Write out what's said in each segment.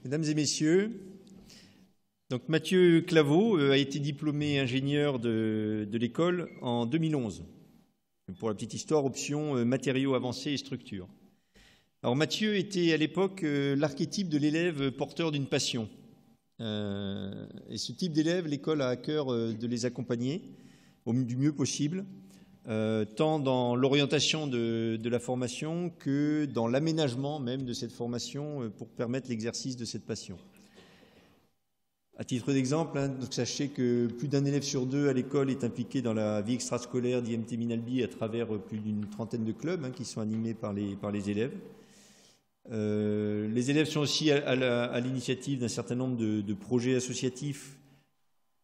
Mesdames et messieurs, donc Mathieu Claveau a été diplômé ingénieur de l'école en 2011. Pour la petite histoire, option matériaux avancés et structures. Alors Mathieu était à l'époque l'archétype de l'élève porteur d'une passion. Et ce type d'élève, l'école a à cœur de les accompagner du mieux possible, tant dans l'orientation de la formation que dans l'aménagement même de cette formation pour permettre l'exercice de cette passion. À titre d'exemple, donc sachez que plus d'un élève sur deux à l'école est impliqué dans la vie extrascolaire d'IMT Minalbi à travers plus d'une trentaine de clubs qui sont animés par les élèves. Les élèves sont aussi à l'initiative d'un certain nombre de projets associatifs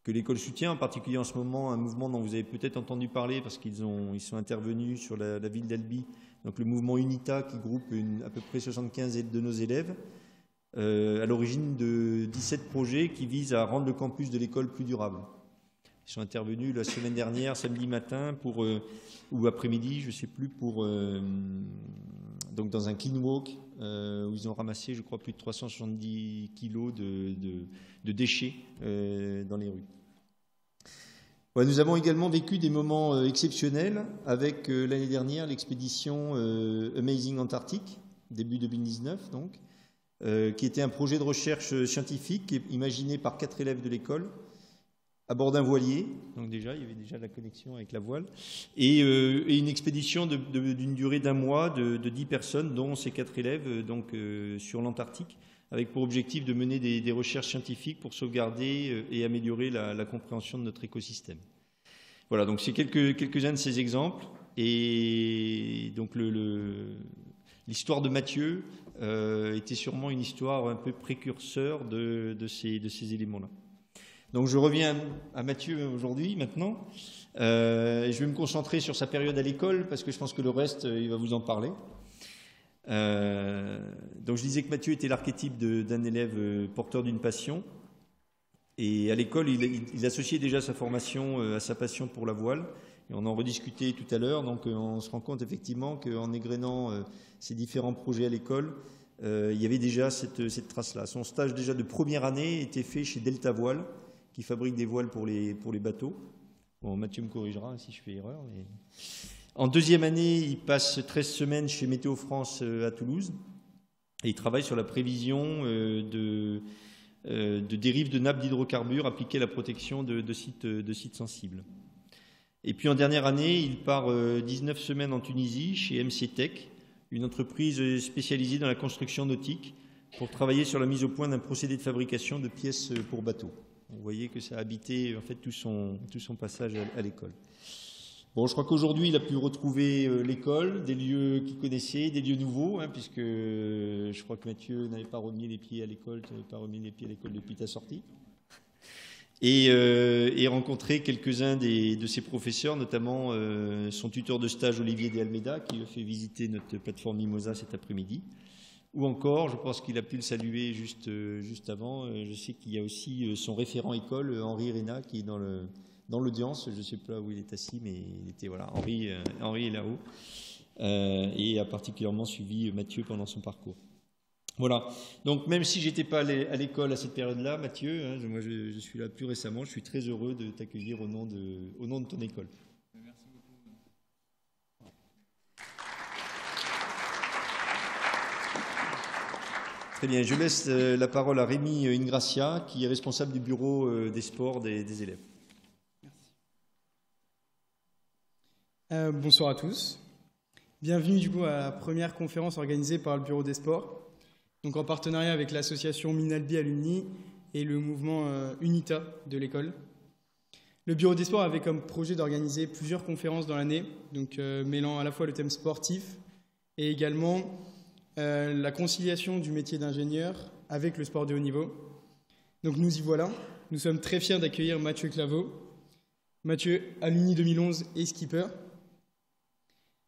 que l'école soutient, en particulier en ce moment un mouvement dont vous avez peut-être entendu parler parce qu'ils sont intervenus sur la ville d'Albi, donc le mouvement UNITA qui groupe à peu près 75 de nos élèves, à l'origine de 17 projets qui visent à rendre le campus de l'école plus durable. Ils sont intervenus la semaine dernière, samedi matin, ou après-midi, je ne sais plus, donc dans un clean walk, où ils ont ramassé, je crois, plus de 370 kilos de déchets dans les rues. Ouais, nous avons également vécu des moments exceptionnels avec l'année dernière l'expédition Amazing Antarctic, début 2019 donc, qui était un projet de recherche scientifique imaginé par 4 élèves de l'école à bord d'un voilier, donc déjà il y avait déjà la connexion avec la voile, et une expédition d'une durée d'un mois de 10 personnes, dont ces 4 élèves donc sur l'Antarctique, avec pour objectif de mener des recherches scientifiques pour sauvegarder et améliorer la compréhension de notre écosystème. Voilà, donc c'est quelques-uns de ces exemples, et donc l'histoire de Mathieu était sûrement une histoire un peu précurseur de ces éléments-là. Donc je reviens à Mathieu aujourd'hui, maintenant. Je vais me concentrer sur sa période à l'école, parce que je pense que le reste, il va vous en parler. Donc je disais que Mathieu était l'archétype d'un élève porteur d'une passion. Et à l'école, il associait déjà sa formation à sa passion pour la voile. Et on en rediscutait tout à l'heure. Donc on se rend compte effectivement qu'en égrenant ces différents projets à l'école, il y avait déjà cette trace-là. Son stage déjà de première année était fait chez Delta Voile, qui fabrique des voiles pour les bateaux. Bon, Mathieu me corrigera si je fais erreur. Mais... En deuxième année, il passe 13 semaines chez Météo France à Toulouse. Et il travaille sur la prévision de dérives de nappes d'hydrocarbures appliquées à la protection de sites sensibles. Et puis en dernière année, il part 19 semaines en Tunisie chez MC Tech, une entreprise spécialisée dans la construction nautique, pour travailler sur la mise au point d'un procédé de fabrication de pièces pour bateaux. Vous voyez que ça a habité en fait tout son passage à l'école. Bon, je crois qu'aujourd'hui, il a pu retrouver l'école, des lieux qu'il connaissait, des lieux nouveaux, puisque je crois que Mathieu n'avait pas remis les pieds à l'école, tu n'avais pas remis les pieds à l'école depuis ta sortie. Et rencontrer quelques-uns de ses professeurs, notamment son tuteur de stage Olivier de Almeida, qui lui a fait visiter notre plateforme Mimosa cet après-midi. Ou encore, je pense qu'il a pu le saluer juste avant, je sais qu'il y a aussi son référent école, Henri Réna, qui est dans l'audience, je ne sais pas où il est assis, mais il était, voilà, Henri est là-haut, et a particulièrement suivi Mathieu pendant son parcours. Voilà, donc même si je n'étais pas à l'école à cette période-là, Mathieu, moi je suis là plus récemment, je suis très heureux de t'accueillir au nom de ton école. Merci beaucoup. Très bien, je laisse la parole à Rémi Ingracia, qui est responsable du bureau des sports des élèves. Merci. Bonsoir à tous. Bienvenue du coup à la première conférence organisée par le bureau des sports, donc en partenariat avec l'association Minalbi Alumni et le mouvement UNITA de l'école. Le bureau des sports avait comme projet d'organiser plusieurs conférences dans l'année, donc mêlant à la fois le thème sportif et également la conciliation du métier d'ingénieur avec le sport de haut niveau. Donc nous y voilà. Nous sommes très fiers d'accueillir Mathieu Claveau. Mathieu, alumni 2011 et skipper.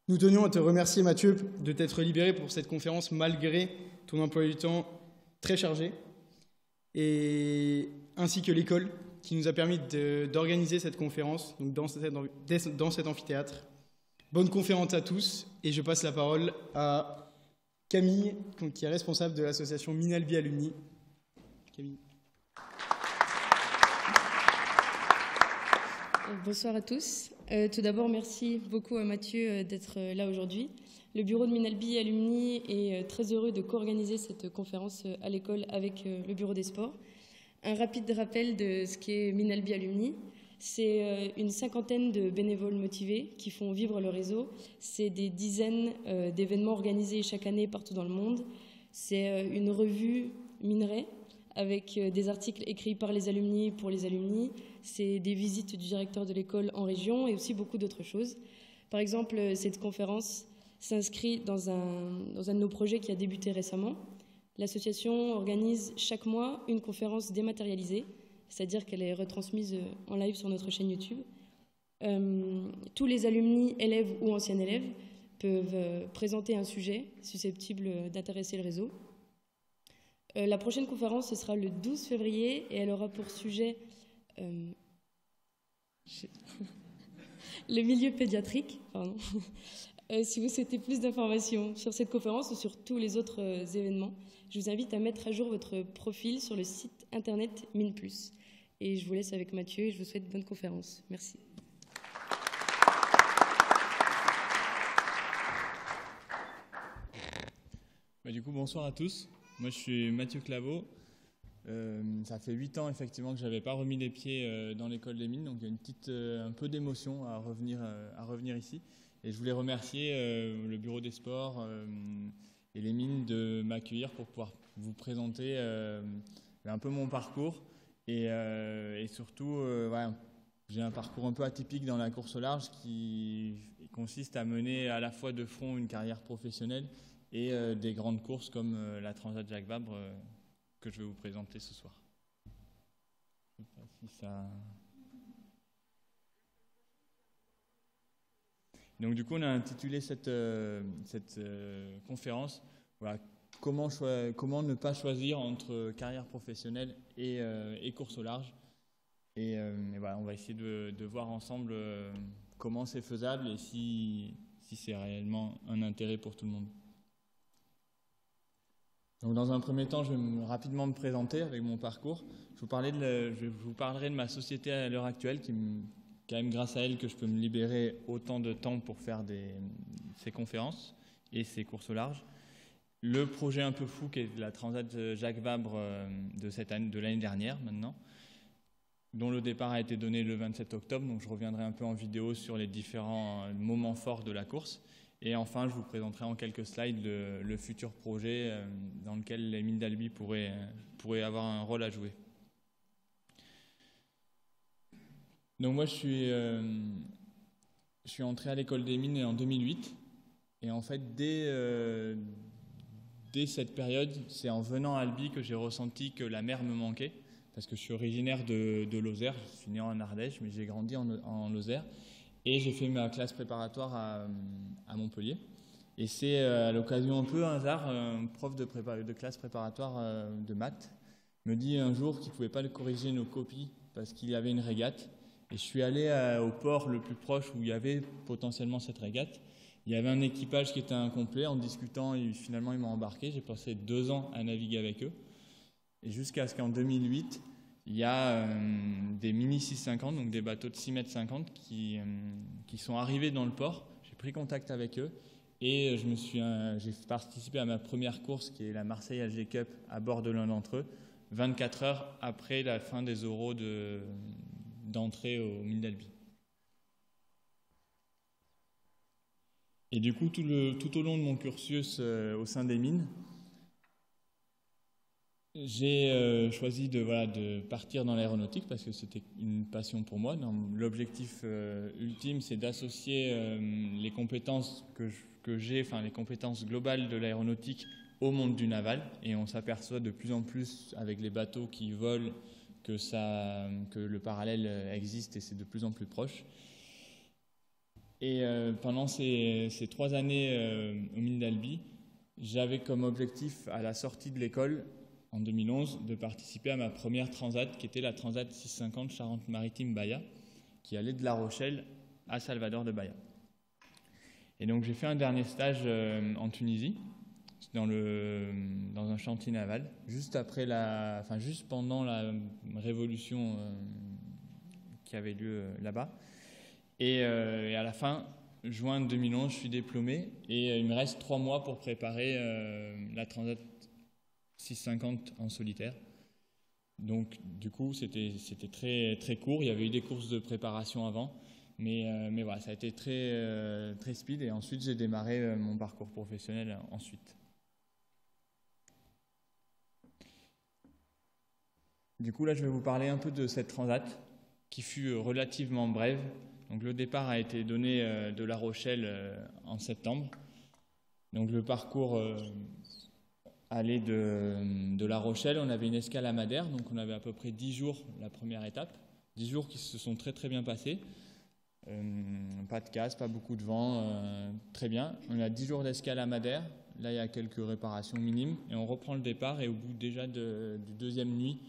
Nous tenions à te remercier, Mathieu, de t'être libéré pour cette conférence malgré ton emploi du temps très chargé, et ainsi que l'école qui nous a permis d'organiser cette conférence donc dans cet amphithéâtre. Bonne conférence à tous, et je passe la parole à Camille, qui est responsable de l'association Minalbi Alumni. Camille. Bonsoir à tous. Tout d'abord, merci beaucoup à Mathieu d'être là aujourd'hui. Le bureau de Minalbi Alumni est très heureux de co-organiser cette conférence à l'école avec le bureau des sports. Un rapide rappel de ce qu'est Minalbi Alumni. C'est une cinquantaine de bénévoles motivés qui font vivre le réseau. C'est des dizaines d'événements organisés chaque année partout dans le monde. C'est une revue minerai avec des articles écrits par les alumni pour les alumni. C'est des visites du directeur de l'école en région et aussi beaucoup d'autres choses. Par exemple, cette conférence s'inscrit dans un de nos projets qui a débuté récemment. L'association organise chaque mois une conférence dématérialisée, c'est-à-dire qu'elle est retransmise en live sur notre chaîne YouTube. Tous les alumni, élèves ou anciens élèves peuvent présenter un sujet susceptible d'intéresser le réseau. La prochaine conférence, ce sera le 12 février et elle aura pour sujet le milieu pédiatrique. Pardon. Si vous souhaitez plus d'informations sur cette conférence ou sur tous les autres événements, je vous invite à mettre à jour votre profil sur le site internet MinPlus. Et je vous laisse avec Mathieu et je vous souhaite bonne conférence. Merci. Du coup, bonsoir à tous. Moi, je suis Mathieu Claveau. Ça fait 8 ans, effectivement, que je n'avais pas remis les pieds dans l'école des mines. Donc, il y a une petite, un peu d'émotion à revenir ici. Et je voulais remercier le bureau des sports et les mines de m'accueillir pour pouvoir vous présenter un peu mon parcours. Et surtout, voilà, j'ai un parcours un peu atypique dans la course au large qui consiste à mener à la fois de front une carrière professionnelle et des grandes courses comme la Transat Jacques Vabre que je vais vous présenter ce soir. Je sais pas si ça... Donc du coup, on a intitulé cette conférence voilà, comment ne pas choisir entre carrière professionnelle et course au large. Et voilà, on va essayer de voir ensemble comment c'est faisable et si c'est réellement un intérêt pour tout le monde. Donc dans un premier temps, je vais rapidement me présenter avec mon parcours. Je vous parlerai de ma société à l'heure actuelle, qui quand même grâce à elle que je peux me libérer autant de temps pour faire ces conférences et ces courses au large. Le projet un peu fou qui est la Transat Jacques Vabre de l'année dernière maintenant, dont le départ a été donné le 27 octobre, donc je reviendrai un peu en vidéo sur les différents moments forts de la course. Et enfin, je vous présenterai en quelques slides le futur projet dans lequel les mines d'Albi pourraient avoir un rôle à jouer. Donc moi, je suis entré à l'école des mines en 2008. Et en fait, dès cette période, c'est en venant à Albi que j'ai ressenti que la mer me manquait. Parce que je suis originaire de Lozère, je suis né en Ardèche, mais j'ai grandi en Lozère. Et j'ai fait ma classe préparatoire à Montpellier. Et c'est à l'occasion un peu un hasard, un prof de classe préparatoire de maths me dit un jour qu'il ne pouvait pas corriger nos copies parce qu'il y avait une régate. Et je suis allé au port le plus proche où il y avait potentiellement cette régate. Il y avait un équipage qui était incomplet. En discutant, finalement, ils m'ont embarqué. J'ai passé 2 ans à naviguer avec eux. Et jusqu'à ce qu'en 2008, il y a des mini 650, donc des bateaux de 6,50 m qui sont arrivés dans le port. J'ai pris contact avec eux et j'ai participé à ma première course qui est la Marseille-Alger Cup à bord de l'un d'entre eux, 24 heures après la fin des oraux d'entrée aux mines d'Albi. Et du coup, tout au long de mon cursus au sein des mines, j'ai choisi de partir dans l'aéronautique parce que c'était une passion pour moi. L'objectif ultime, c'est d'associer les compétences que j'ai, enfin les compétences globales de l'aéronautique au monde du naval. Et on s'aperçoit de plus en plus avec les bateaux qui volent que le parallèle existe et c'est de plus en plus proche. Et pendant ces 3 années aux mines d'Albi, j'avais comme objectif à la sortie de l'école en 2011, de participer à ma première transat, qui était la Transat 650 Charente-Maritime-Bahia, qui allait de La Rochelle à Salvador de Bahia. Et donc j'ai fait un dernier stage en Tunisie, dans un chantier naval, juste pendant la révolution qui avait lieu là-bas. Et à la fin, juin 2011, je suis diplômé et il me reste 3 mois pour préparer la Transat 650 en solitaire. Donc du coup, c'était très, très court. Il y avait eu des courses de préparation avant, mais voilà, ça a été très speed. Et ensuite, j'ai démarré mon parcours professionnel ensuite. Du coup, là, je vais vous parler un peu de cette Transat qui fut relativement brève. Donc le départ a été donné de La Rochelle en septembre. Donc le parcours allait de La Rochelle, on avait une escale à Madère, donc on avait à peu près 10 jours la première étape. 10 jours qui se sont très très bien passés. Pas de casse, pas beaucoup de vent, très bien. On a 10 jours d'escale à Madère, là il y a quelques réparations minimes et on reprend le départ et au bout déjà du deuxième nuit,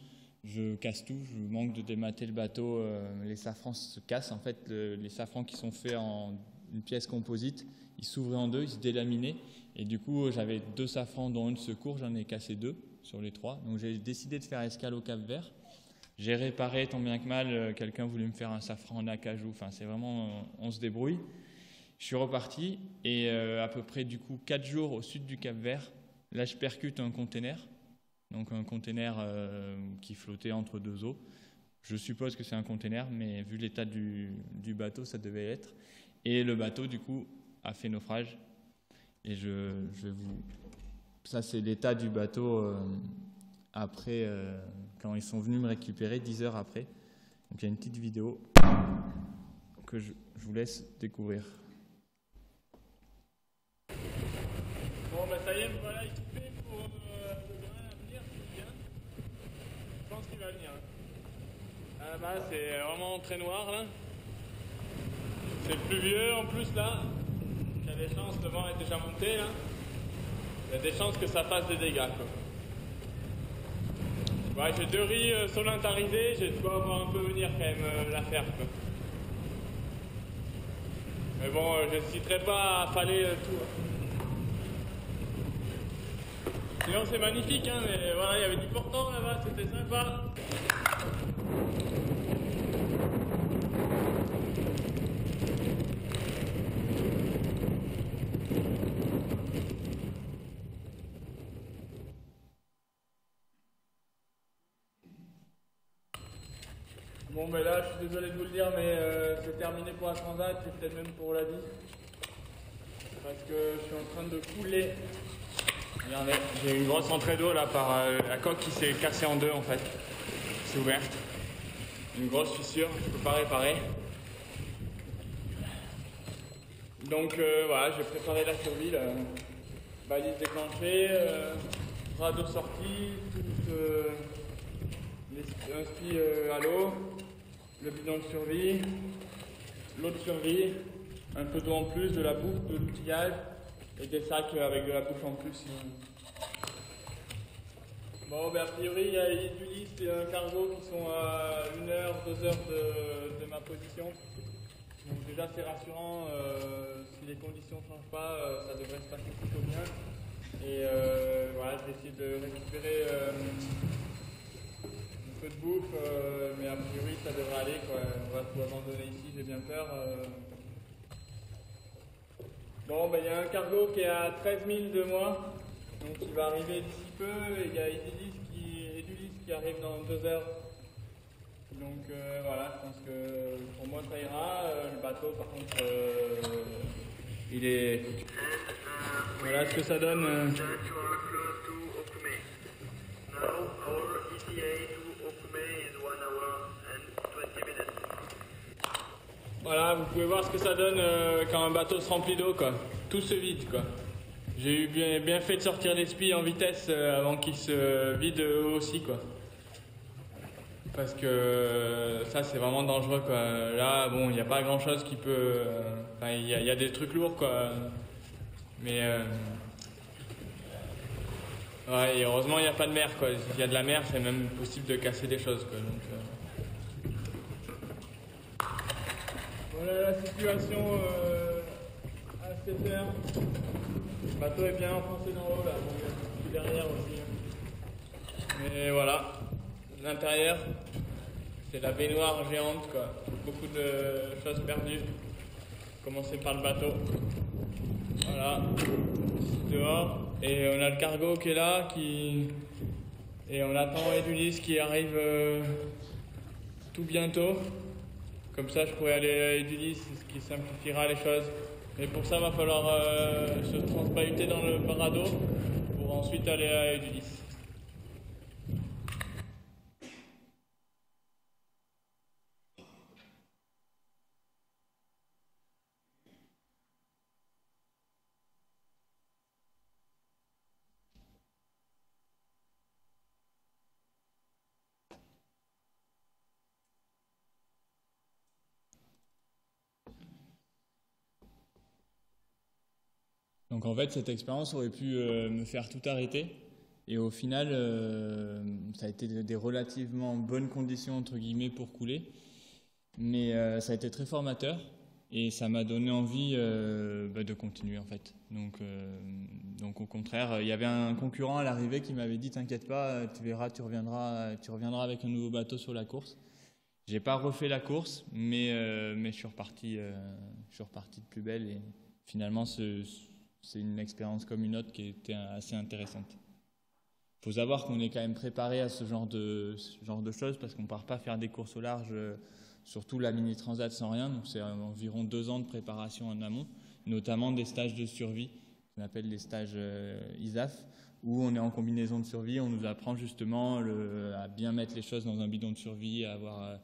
je casse tout, je manque de démater le bateau, les safrans se cassent. En fait, les safrans qui sont faits en une pièce composite, ils s'ouvraient en deux, ils se délaminaient. Et du coup, j'avais 2 safrans dont une secours, j'en ai cassé 2 sur les 3. Donc j'ai décidé de faire escale au Cap-Vert. J'ai réparé, tant bien que mal, quelqu'un voulait me faire un safran en acajou. Enfin, c'est vraiment, on se débrouille. Je suis reparti et à peu près du coup 4 jours au sud du Cap-Vert, là je percute un container. Donc un container qui flottait entre 2 eaux. Je suppose que c'est un container, mais vu l'état du bateau, ça devait être. Et le bateau, du coup, a fait naufrage. Et je vais vous... Ça, c'est l'état du bateau après, quand ils sont venus me récupérer, 10 heures après. Donc il y a une petite vidéo que je vous laisse découvrir. Bon, bah ça y est, voilà équipé pour le grain à venir, c'est bien. Je pense qu'il va venir. Là-bas, c'est vraiment très noir, là. C'est pluvieux en plus, là. Il y a des chances, le vent est déjà monté, là. Il y a des chances que ça fasse des dégâts, quoi. Ouais, j'ai 2 riz solentarisés, je dois voir un peu venir quand même l'affaire, quoi. Mais bon, je n'hésiterai pas à faller tout. Sinon c'est magnifique, hein, mais voilà, il y avait du portant là-bas, c'était sympa. Bon, mais là, je suis désolé de vous le dire, mais c'est terminé pour la Transat, c'est peut-être même pour la vie. Parce que je suis en train de couler. Regardez, j'ai une grosse entrée d'eau là par la coque qui s'est cassée en 2 en fait. C'est ouverte. Une grosse fissure, je peux pas réparer. Donc voilà, j'ai préparé la survie, là. Balise déclenchée, radeau sorti, un spi à l'eau, le bidon de survie, l'eau de survie, un peu d'eau en plus, de la bouffe, de l'outillage et des sacs avec de la bouffe en plus. Bon, ben a priori, il y a Edulis et un cargo qui sont à 1 heure, 2 heures de ma position. Donc déjà, c'est rassurant. Si les conditions ne changent pas, ça devrait se passer plutôt bien. Et voilà, je vais essayer de récupérer un peu de bouffe, mais a priori, ça devrait aller, quoi. On va tout abandonner ici, j'ai bien peur. Bon, ben il y a un cargo qui est à 13 000 de moi, donc il va arriver d'ici peu, et il y a Edulis qui arrive dans 2 heures. Donc voilà, je pense que pour moi ça ira. Le bateau, par contre, il est... Voilà ce que ça donne. Voilà, vous pouvez voir ce que ça donne quand un bateau se remplit d'eau, quoi. Tout se vide, quoi. J'ai eu bien fait de sortir les spies en vitesse avant qu'ils se vident eux aussi, quoi. Parce que ça, c'est vraiment dangereux, quoi. Là, bon, il n'y a pas grand-chose qui peut... Enfin, il y a des trucs lourds, quoi. Mais... ouais, et heureusement, il n'y a pas de mer, quoi. S'il y a de la mer, c'est même possible de casser des choses, quoi. Donc, voilà la situation à 7 heures. Le bateau est bien enfoncé dans l'eau là, puis derrière aussi. Mais voilà, l'intérieur, c'est la baignoire géante quoi. Beaucoup de choses perdues. Commencer par le bateau. Voilà, dehors. Et on a le cargo qui est là, et on attend Edulis qui arrive tout bientôt. Comme ça, je pourrais aller à Edulis, ce qui simplifiera les choses. Mais pour ça, il va falloir se transbahuter dans le radeau pour ensuite aller à Edulis. Donc en fait, cette expérience aurait pu me faire tout arrêter. Et au final, ça a été des relativement bonnes conditions, entre guillemets, pour couler. Mais ça a été très formateur et ça m'a donné envie de continuer, en fait. Donc au contraire, il y avait un concurrent à l'arrivée qui m'avait dit « T'inquiète pas, tu verras, tu reviendras avec un nouveau bateau sur la course ». J'ai pas refait la course, mais je suis reparti de plus belle. Et finalement, c'est une expérience comme une autre qui était assez intéressante. Il faut savoir qu'on est quand même préparé à ce genre de choses parce qu'on ne part pas faire des courses au large, surtout la Mini Transat sans rien. Donc c'est environ 2 ans de préparation en amont, notamment des stages de survie, qu'on appelle les stages ISAF, où on est en combinaison de survie. On nous apprend justement à bien mettre les choses dans un bidon de survie, à avoir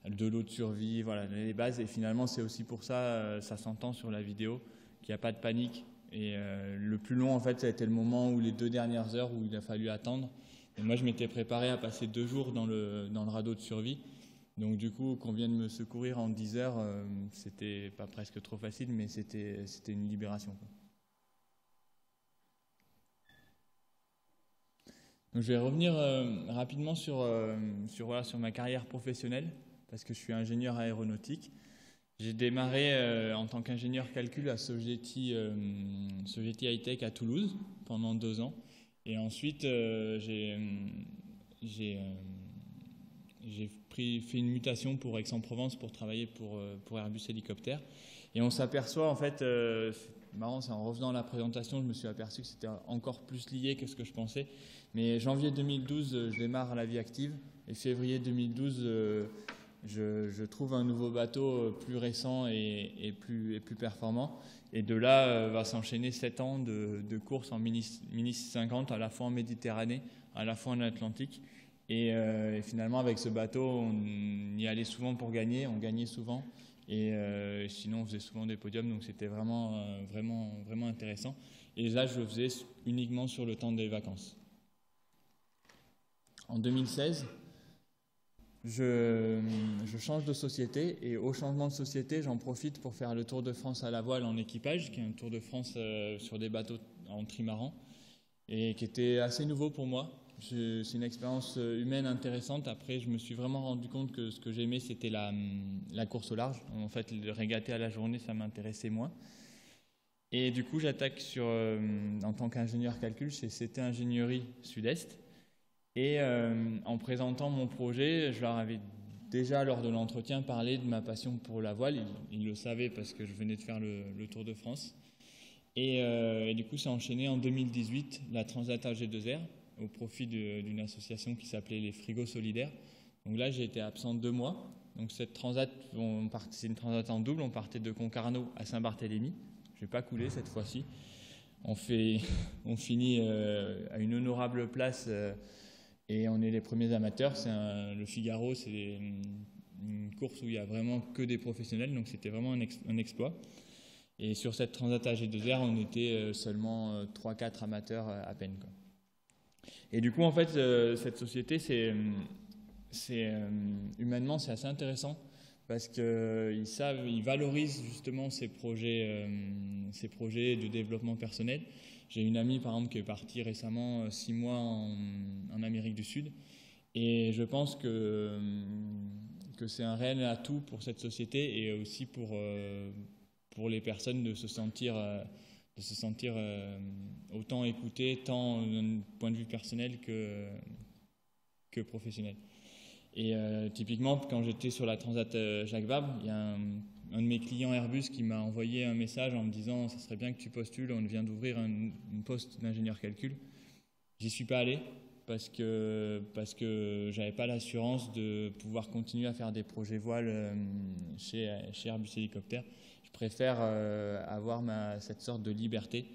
de l'eau de survie, voilà, les bases. Et finalement, c'est aussi pour ça, ça s'entend sur la vidéo, qu'il n'y a pas de panique. Et le plus long, en fait, ça a été le moment où les 2 dernières heures où il a fallu attendre. Et moi, je m'étais préparé à passer 2 jours dans le radeau de survie. Donc, du coup, qu'on vienne me secourir en 10 heures, c'était pas presque trop facile, mais c'était une libération, quoi. Donc, je vais revenir rapidement sur ma carrière professionnelle, parce que je suis ingénieur aéronautique. J'ai démarré en tant qu'ingénieur calcul à Sogeti High-Tech à Toulouse pendant 2 ans. Et ensuite, j'ai fait une mutation pour Aix-en-Provence pour travailler pour Airbus Hélicoptère. Et on s'aperçoit, en fait, c'est marrant, c'est en revenant à la présentation, je me suis aperçu que c'était encore plus lié que ce que je pensais. Mais janvier 2012, je démarre la vie active. Et février 2012, je trouve un nouveau bateau plus récent et plus performant. Et de là, va s'enchaîner 7 ans de courses en Mini 50, à la fois en Méditerranée, à la fois en Atlantique. Et finalement, avec ce bateau, on y allait souvent pour gagner, on gagnait souvent. Et sinon, on faisait souvent des podiums, donc c'était vraiment intéressant. Et là, je le faisais uniquement sur le temps des vacances. En 2016, je change de société et au changement de société, j'en profite pour faire le Tour de France à la voile en équipage, qui est un Tour de France sur des bateaux en trimaran et qui était assez nouveau pour moi. C'est une expérience humaine intéressante. Après, je me suis vraiment rendu compte que ce que j'aimais, c'était la course au large. En fait, le régater à la journée, ça m'intéressait moins. Et du coup, j'attaque en tant qu'ingénieur calcul chez CT Ingénierie Sud-Est. Et en présentant mon projet, je leur avais déjà, lors de l'entretien, parlé de ma passion pour la voile. Ils le savaient parce que je venais de faire le Tour de France. Et du coup, ça a enchaîné en 2018 la Transat AG2R au profit d'une association qui s'appelait les Frigos Solidaires. Donc là, j'ai été absent 2 mois. Donc cette transat, c'est une transat en double. On partait de Concarneau à Saint-Barthélemy. Je n'ai pas coulé cette fois-ci. On finit à une honorable place et on est les premiers amateurs. Le Figaro, c'est une course où il n'y a vraiment que des professionnels. Donc c'était vraiment un exploit. Et sur cette transat AG2R, on était seulement 3-4 amateurs à peine, quoi. Et du coup, en fait, cette société, humainement, c'est assez intéressant parce qu'ils valorisent justement ces projets de développement personnel. J'ai une amie, par exemple, qui est partie récemment 6 mois en Amérique du Sud. Et je pense que c'est un réel atout pour cette société et aussi pour les personnes de se sentir de se sentir autant écouté, tant d'un point de vue personnel que professionnel. Et typiquement, quand j'étais sur la Transat Jacques Vabre, il y a un de mes clients Airbus qui m'a envoyé un message en me disant « ça serait bien que tu postules, on vient d'ouvrir un poste d'ingénieur calcul ». J'y suis pas allé parce que j'avais pas l'assurance de pouvoir continuer à faire des projets voiles chez Airbus Hélicoptère. Je préfère avoir cette sorte de liberté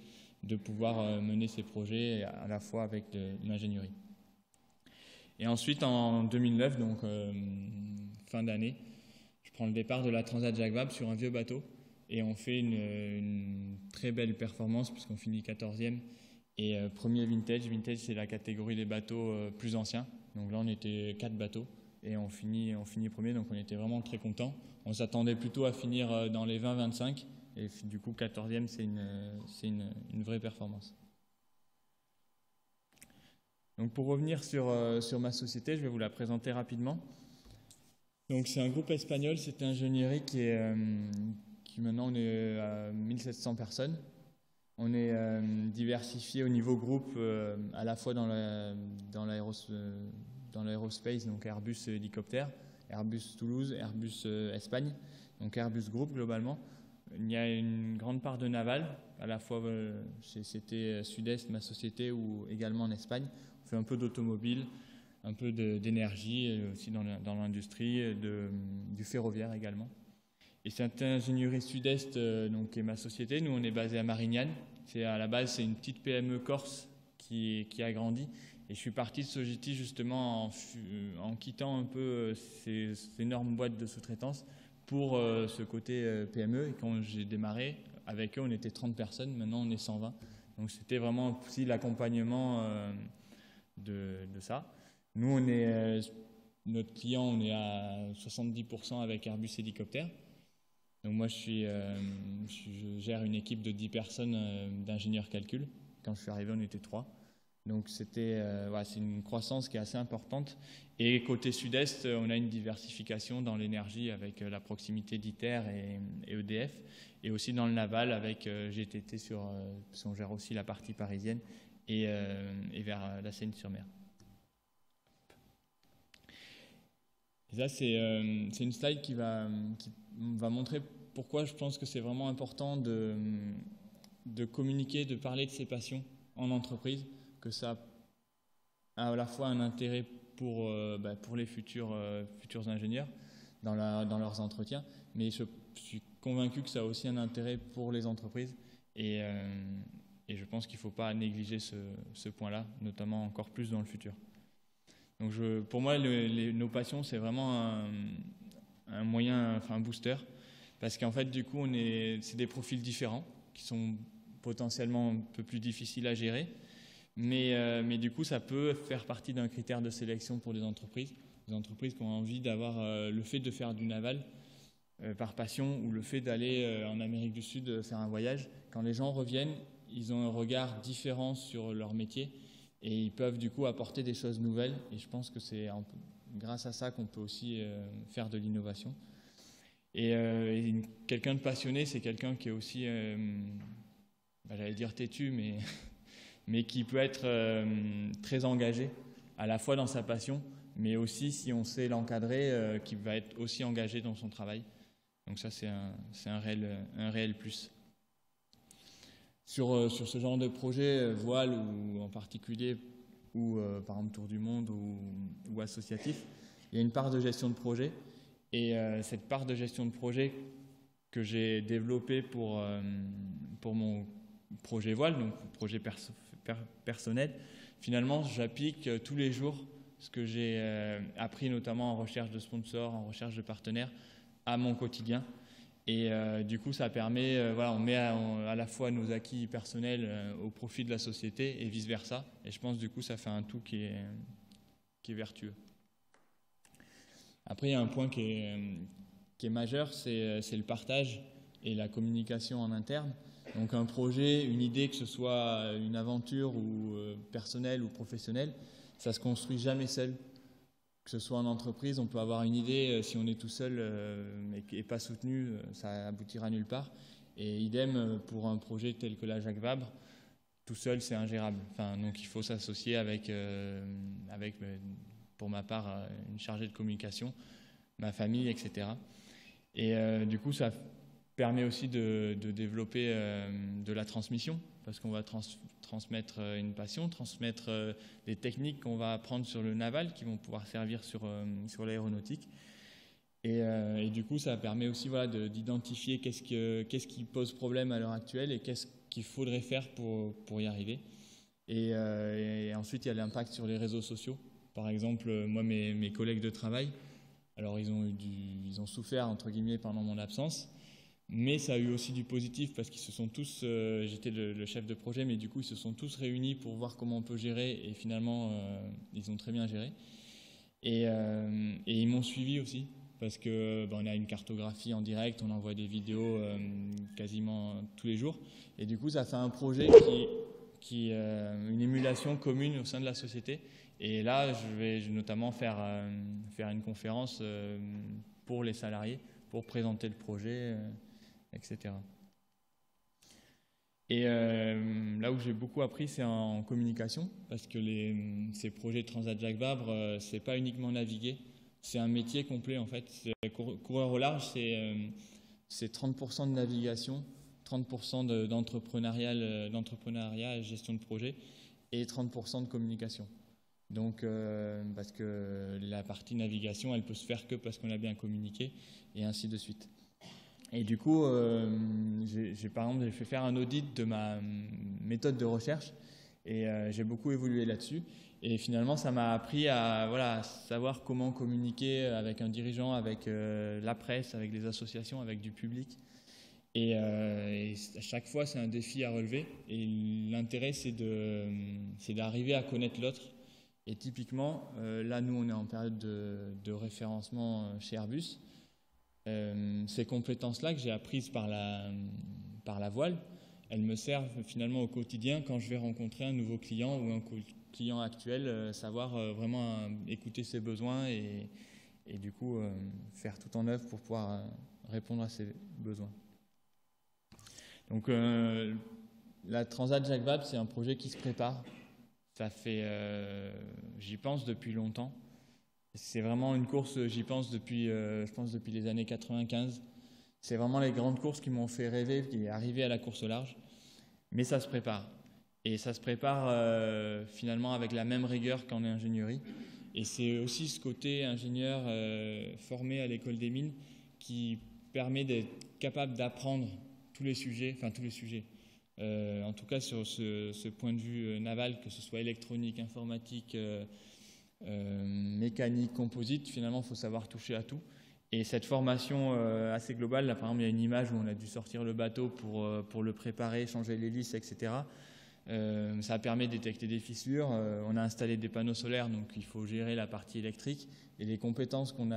de pouvoir mener ces projets à la fois avec de l'ingénierie. Et ensuite, en 2009, donc fin d'année, je prends le départ de la Transat Jacques Vabre sur un vieux bateau et on fait une très belle performance puisqu'on finit 14e et premier vintage. Vintage, c'est la catégorie des bateaux plus anciens. Donc là, on était 4 bateaux et on finit premier, donc on était vraiment très contents. On s'attendait plutôt à finir dans les 20-25 et du coup, 14e, c'est une vraie performance. Donc pour revenir sur ma société, je vais vous la présenter rapidement. Donc c'est un groupe espagnol, c'est ingénierie qui maintenant on est à 1700 personnes. On est diversifié au niveau groupe à la fois dans l'aérospace, donc Airbus Hélicoptère, Airbus Toulouse, Airbus Espagne, donc Airbus Group globalement. Il y a une grande part de naval, à la fois c'était Sud-Est, ma société, ou également en Espagne. On fait un peu d'automobile, un peu d'énergie, aussi dans l'industrie, du ferroviaire également. Et cette ingénierie Sud-Est, donc, qui est ma société, nous on est basé à Marignane. À la base, c'est une petite PME corse qui a grandi. Et je suis parti de Sogeti justement en quittant un peu ces énormes boîtes de sous-traitance pour ce côté PME. Et quand j'ai démarré, avec eux, on était 30 personnes, maintenant on est 120. Donc c'était vraiment aussi l'accompagnement de ça. Nous, notre client, on est à 70% avec Airbus Hélicoptère. Donc moi, je gère une équipe de 10 personnes d'ingénieurs calcul. Quand je suis arrivé, on était 3. Donc c'est une croissance qui est assez importante. Et côté sud-est, on a une diversification dans l'énergie avec la proximité d'ITER et EDF. Et aussi dans le naval avec GTT, parce qu'on gère aussi la partie parisienne et vers la Seine-sur-Mer. Et ça, c'est une slide qui va montrer pourquoi je pense que c'est vraiment important de communiquer, de parler de ses passions en entreprise, que ça a à la fois un intérêt pour les futurs ingénieurs dans leurs entretiens, mais je suis convaincu que ça a aussi un intérêt pour les entreprises et je pense qu'il ne faut pas négliger ce point-là, notamment encore plus dans le futur. Donc pour moi, nos passions, c'est vraiment un moyen, un booster, parce qu'en fait, du coup, c'est des profils différents qui sont potentiellement un peu plus difficiles à gérer, mais du coup, ça peut faire partie d'un critère de sélection pour les entreprises qui ont envie d'avoir le fait de faire du naval par passion ou le fait d'aller en Amérique du Sud faire un voyage. Quand les gens reviennent, ils ont un regard différent sur leur métier et ils peuvent du coup apporter des choses nouvelles. Et je pense que c'est grâce à ça qu'on peut aussi faire de l'innovation. Et quelqu'un de passionné, c'est quelqu'un qui est aussi, j'allais dire têtu, mais qui peut être très engagé, à la fois dans sa passion, mais aussi, si on sait l'encadrer, qui va être aussi engagé dans son travail. Donc ça, c'est un réel plus. Sur ce genre de projet, voile ou en particulier, ou par exemple Tour du Monde ou associatif, il y a une part de gestion de projet. Et cette part de gestion de projet que j'ai développée pour mon projet voile, donc projet personnel, finalement, j'applique tous les jours ce que j'ai appris notamment en recherche de sponsors, en recherche de partenaires, à mon quotidien. Et du coup, ça permet, on met à la fois nos acquis personnels au profit de la société et vice-versa. Et je pense, du coup, ça fait un tout qui est vertueux. Après, il y a un point qui est majeur, c'est le partage et la communication en interne. Donc un projet, une idée, que ce soit une aventure ou personnelle ou professionnelle, ça ne se construit jamais seul. Que ce soit en entreprise, on peut avoir une idée, si on est tout seul et pas soutenu, ça aboutira nulle part. Et idem pour un projet tel que la Jacques Vabre, tout seul c'est ingérable. Donc il faut s'associer avec pour ma part, une chargée de communication, ma famille, etc. Et du coup, ça permet aussi de développer de la transmission, parce qu'on va transmettre une passion, transmettre des techniques qu'on va apprendre sur le naval, qui vont pouvoir servir sur l'aéronautique. Et du coup, ça permet aussi d'identifier qu'est-ce qui pose problème à l'heure actuelle et qu'est-ce qu'il faudrait faire pour y arriver. Et ensuite, il y a l'impact sur les réseaux sociaux. Par exemple, moi, mes collègues de travail, alors ils ont souffert, entre guillemets, pendant mon absence, mais ça a eu aussi du positif parce qu'ils se sont tous, j'étais le chef de projet, mais du coup, ils se sont tous réunis pour voir comment on peut gérer et finalement, ils ont très bien géré. Et ils m'ont suivi aussi parce que on a une cartographie en direct, on envoie des vidéos quasiment tous les jours. Et du coup, ça fait un projet qui une émulation commune au sein de la société. Et là, je vais notamment faire une conférence pour les salariés, pour présenter le projet, etc. Et là où j'ai beaucoup appris, c'est en communication, parce que ces projets de Transat Jacques Vabre, c'est pas uniquement naviguer, c'est un métier complet en fait. Coureur au large, c'est 30% de navigation, 30% d'entrepreneuriat et gestion de projet, et 30% de communication. Donc, parce que la partie navigation, elle peut se faire que parce qu'on a bien communiqué, et ainsi de suite. Et du coup, par exemple, j'ai fait faire un audit de ma méthode de recherche, et j'ai beaucoup évolué là-dessus. Et finalement, ça m'a appris à savoir comment communiquer avec un dirigeant, avec la presse, avec les associations, avec du public. Et à chaque fois, c'est un défi à relever. Et l'intérêt, c'est d'arriver à connaître l'autre. Et typiquement, là, nous, on est en période de référencement chez Airbus. Ces compétences-là que j'ai apprises par la voile, elles me servent finalement au quotidien quand je vais rencontrer un nouveau client ou un client actuel, savoir vraiment écouter ses besoins et du coup faire tout en œuvre pour pouvoir répondre à ses besoins. Donc la Transat Jacques Vabre, c'est un projet qui se prépare. Ça fait, j'y pense depuis longtemps. C'est vraiment une course, j'y pense depuis les années 95. C'est vraiment les grandes courses qui m'ont fait rêver, qui est arrivé à la course au large. Mais ça se prépare. Et ça se prépare finalement avec la même rigueur qu'en ingénierie. Et c'est aussi ce côté ingénieur formé à l'école des mines qui permet d'être capable d'apprendre tous les sujets. En tout cas sur ce point de vue naval, que ce soit électronique, informatique, mécanique, composite, finalement il faut savoir toucher à tout. Et cette formation assez globale, là par exemple il y a une image où on a dû sortir le bateau pour le préparer, changer l'hélice, etc. Ça permet de détecter des fissures, on a installé des panneaux solaires, donc il faut gérer la partie électrique. Et les compétences qu'on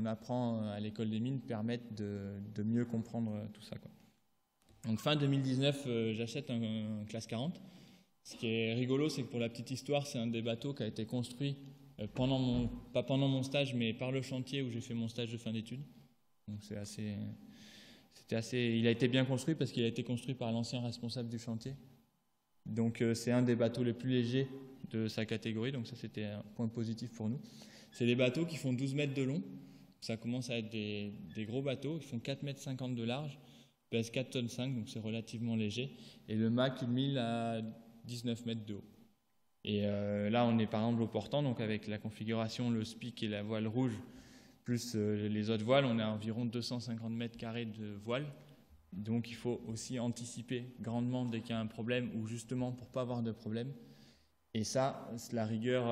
apprend à l'école des mines permettent de mieux comprendre tout ça, quoi. Donc fin 2019, j'achète un classe 40. Ce qui est rigolo, c'est que pour la petite histoire, c'est un des bateaux qui a été construit pas pendant mon stage, mais par le chantier où j'ai fait mon stage de fin d'études. Donc il a été bien construit parce qu'il a été construit par l'ancien responsable du chantier. Donc c'est un des bateaux les plus légers de sa catégorie, donc ça c'était un point positif pour nous. C'est des bateaux qui font 12 mètres de long, ça commence à être des gros bateaux, ils font 4,50 m de large, pèsent 4,5 tonnes, donc c'est relativement léger, et le mât culmine à 19 mètres de haut. Et là, on est par exemple au portant, donc avec la configuration, le spic et la voile rouge, plus les autres voiles, on a environ 250 mètres carrés de voile. Donc il faut aussi anticiper grandement dès qu'il y a un problème, ou justement pour ne pas avoir de problème. Et ça, la rigueur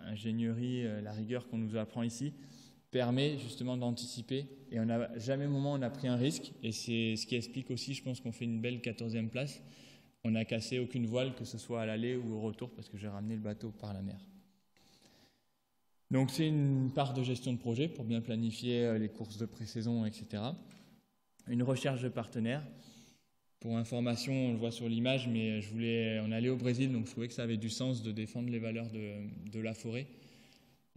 ingénierie, la rigueur qu'on nous apprend ici, permet justement d'anticiper. Et jamais un moment on a pris un risque. Et c'est ce qui explique aussi, je pense qu'on fait une belle 14e place. On n'a cassé aucune voile, que ce soit à l'aller ou au retour, parce que j'ai ramené le bateau par la mer. Donc c'est une part de gestion de projet pour bien planifier les courses de pré-saison, etc. Une recherche de partenaires. Pour information, on le voit sur l'image, mais on est allé au Brésil, donc je trouvais que ça avait du sens de défendre les valeurs de la forêt.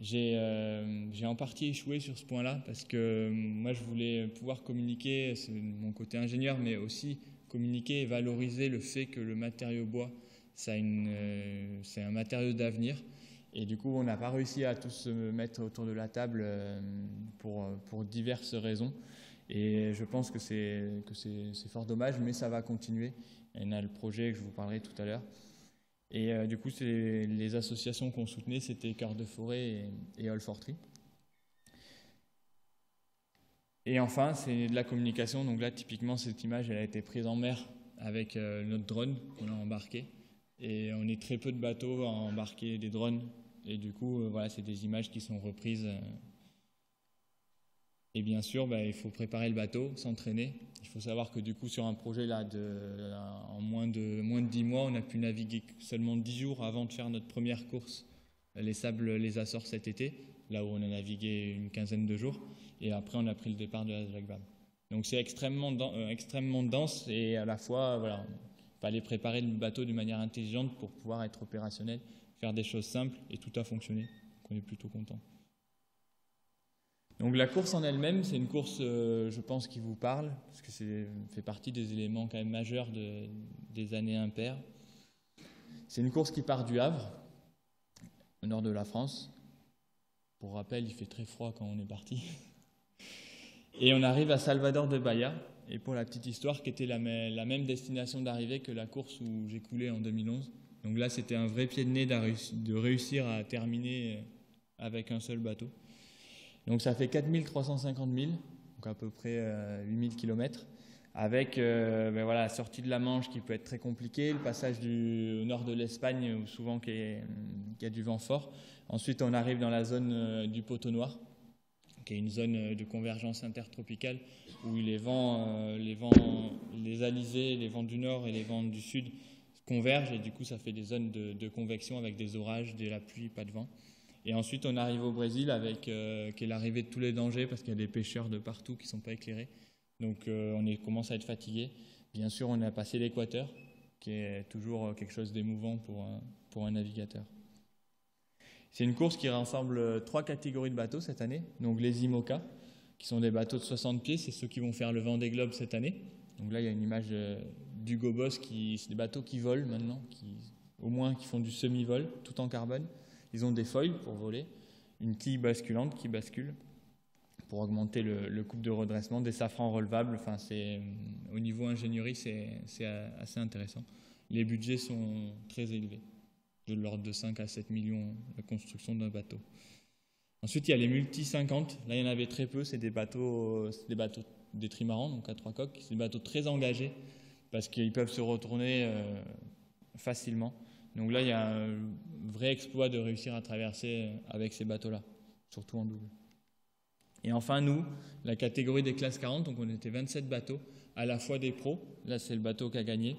J'ai en partie échoué sur ce point-là parce que moi, je voulais pouvoir communiquer, c'est mon côté ingénieur, mais aussi communiquer et valoriser le fait que le matériau bois, c'est un matériau d'avenir. Et du coup, on n'a pas réussi à tous se mettre autour de la table pour diverses raisons. Et je pense que c'est fort dommage, mais ça va continuer. Il y en a le projet que je vous parlerai tout à l'heure. Et du coup, les associations qu'on soutenait, c'était Cœur de Forêt et All for Tree. Et enfin, c'est de la communication. Donc là, typiquement, cette image, elle a été prise en mer avec notre drone qu'on a embarqué. Et on est très peu de bateaux à embarquer des drones. Et du coup, voilà, c'est des images qui sont reprises. Et bien sûr, il faut préparer le bateau, s'entraîner. Il faut savoir que du coup, sur un projet là, en moins de 10 mois, on a pu naviguer seulement 10 jours avant de faire notre première course, les Sables, les Açores cet été, là où on a navigué une quinzaine de jours. Et après, on a pris le départ de la Jacques Vabre. Donc c'est extrêmement dense et à la fois, voilà, il fallait préparer le bateau d'une manière intelligente pour pouvoir être opérationnel, faire des choses simples et tout a fonctionné. Donc on est plutôt content. Donc la course en elle-même, c'est une course, je pense, qui vous parle, parce que fait partie des éléments quand même majeurs des années impaires. C'est une course qui part du Havre, au nord de la France. Pour rappel, il fait très froid quand on est parti. Et on arrive à Salvador de Bahia, et pour la petite histoire, qui était la même destination d'arrivée que la course où j'ai coulé en 2011. Donc là, c'était un vrai pied de nez de réussir à terminer avec un seul bateau. Donc ça fait 4350 milles, donc à peu près 8000 km, avec voilà, la sortie de la Manche qui peut être très compliquée, le passage au nord de l'Espagne où souvent qu'il y a du vent fort. Ensuite, on arrive dans la zone du Poteau Noir, qui est une zone de convergence intertropicale où les alizés, les vents du nord et les vents du sud convergent et du coup ça fait des zones de convection avec des orages, de la pluie, pas de vent. Et ensuite, on arrive au Brésil qui est l'arrivée de tous les dangers parce qu'il y a des pêcheurs de partout qui ne sont pas éclairés. Donc, on commence à être fatigué. Bien sûr, on a passé l'équateur, qui est toujours quelque chose d'émouvant pour un navigateur. C'est une course qui rassemble 3 catégories de bateaux cette année. Donc, les IMOCA, qui sont des bateaux de 60 pieds, c'est ceux qui vont faire le Vendée Globe cette année. Donc là, il y a une image d'Hugo Boss, c'est des bateaux qui volent maintenant, au moins qui font du semi-vol, tout en carbone. Ils ont des foils pour voler, une quille basculante qui bascule pour augmenter le couple de redressement, des safrans relevables. Enfin, au niveau ingénierie, c'est assez intéressant. Les budgets sont très élevés, de l'ordre de 5 à 7 millions la construction d'un bateau. Ensuite, il y a les multi 50. Là, il y en avait très peu. C'est des bateaux des trimarans, donc à 3 coques. C'est des bateaux très engagés parce qu'ils peuvent se retourner facilement. Donc là, il y a un vrai exploit de réussir à traverser avec ces bateaux-là, surtout en double. Et enfin, nous, la catégorie des classes 40, donc on était 27 bateaux, à la fois des pros. Là, c'est le bateau qui a gagné,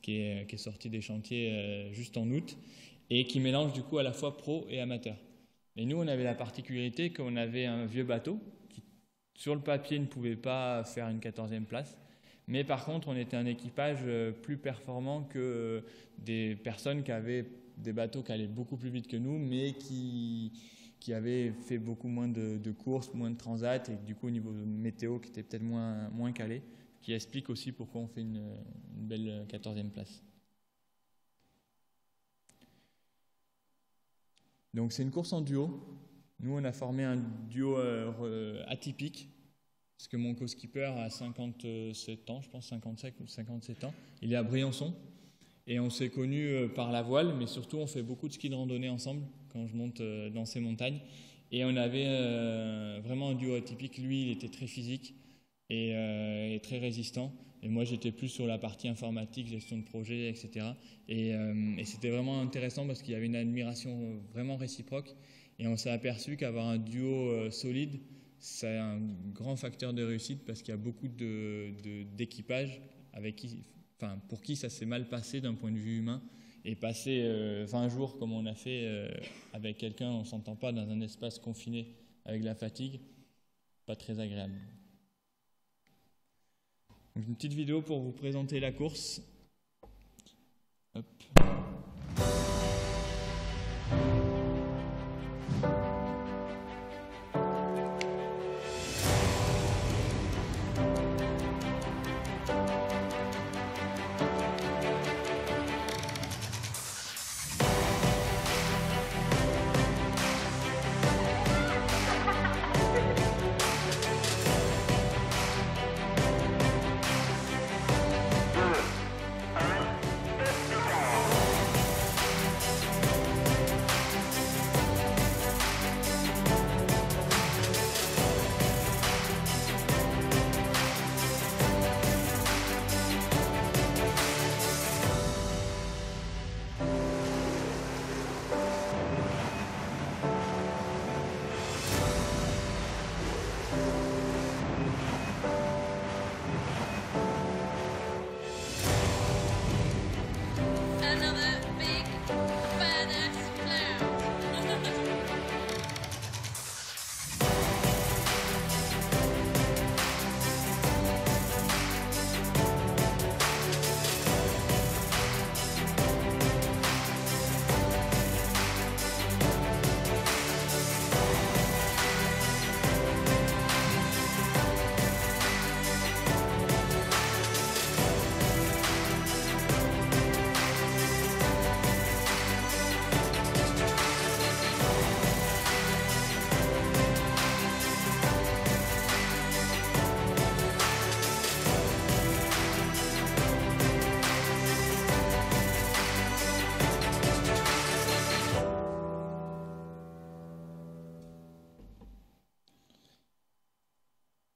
qui est sorti des chantiers juste en août, et qui mélange du coup à la fois pro et amateur. Et nous, on avait la particularité qu'on avait un vieux bateau qui, sur le papier, ne pouvait pas faire une 14e place. Mais par contre, on était un équipage plus performant que des personnes qui avaient des bateaux qui allaient beaucoup plus vite que nous, mais qui avaient fait beaucoup moins de courses, moins de transat, et du coup, au niveau météo, qui était peut-être moins calé, qui explique aussi pourquoi on fait une belle 14e place. Donc, c'est une course en duo. Nous, on a formé un duo atypique. Parce que mon co-skipper a 57 ans, je pense 55 ou 57 ans. Il est à Briançon. Et on s'est connus par la voile, mais surtout on fait beaucoup de ski de randonnée ensemble quand je monte dans ces montagnes. Et on avait vraiment un duo atypique. Lui, il était très physique et très résistant. Et moi, j'étais plus sur la partie informatique, gestion de projet, etc. Et c'était vraiment intéressant parce qu'il y avait une admiration vraiment réciproque. Et on s'est aperçu qu'avoir un duo solide, c'est un grand facteur de réussite parce qu'il y a beaucoup d'équipages pour qui ça s'est mal passé d'un point de vue humain. Et passer 20 jours comme on a fait avec quelqu'un, on ne s'entend pas dans un espace confiné avec la fatigue, pas très agréable. Donc une petite vidéo pour vous présenter la course. Hop.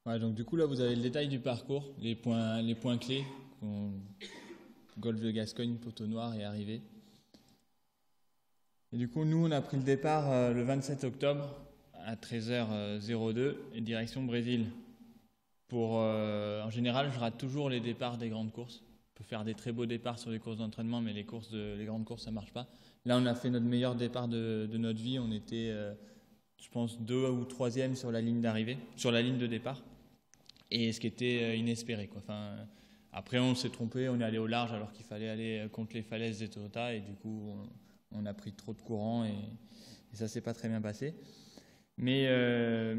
Ouais, donc du coup, là, vous avez le détail du parcours, les points clés, golfe de Gascogne, poteau noir et arrivée. Et du coup, nous, on a pris le départ le 27 octobre à 13h02 et direction Brésil. En général, je rate toujours les départs des grandes courses. On peut faire des très beaux départs sur les courses d'entraînement, mais les grandes courses, ça ne marche pas. Là, on a fait notre meilleur départ de notre vie. On était, je pense, 2 ou 3e sur la ligne d'arrivée, sur la ligne de départ. Et ce qui était inespéré, quoi. Enfin, après, on s'est trompé, on est allé au large alors qu'il fallait aller contre les falaises des Toyota. Et du coup, on a pris trop de courant et ça ne s'est pas très bien passé. Mais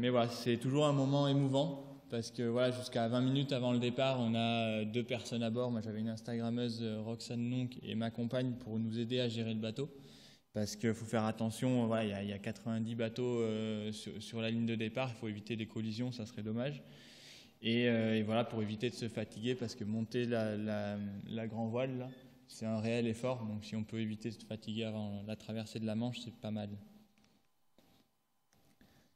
voilà, c'est toujours un moment émouvant. Parce que voilà, jusqu'à 20 minutes avant le départ, on a 2 personnes à bord. Moi, j'avais une Instagrammeuse, Roxane Nonc, et ma compagne pour nous aider à gérer le bateau. Parce qu'il faut faire attention, voilà, il y a 90 bateaux sur la ligne de départ. Il faut éviter des collisions, ça serait dommage. Et voilà, pour éviter de se fatiguer, parce que monter la grand voile, là, c'est un réel effort. Donc si on peut éviter de se fatiguer avant la traversée de la Manche, c'est pas mal.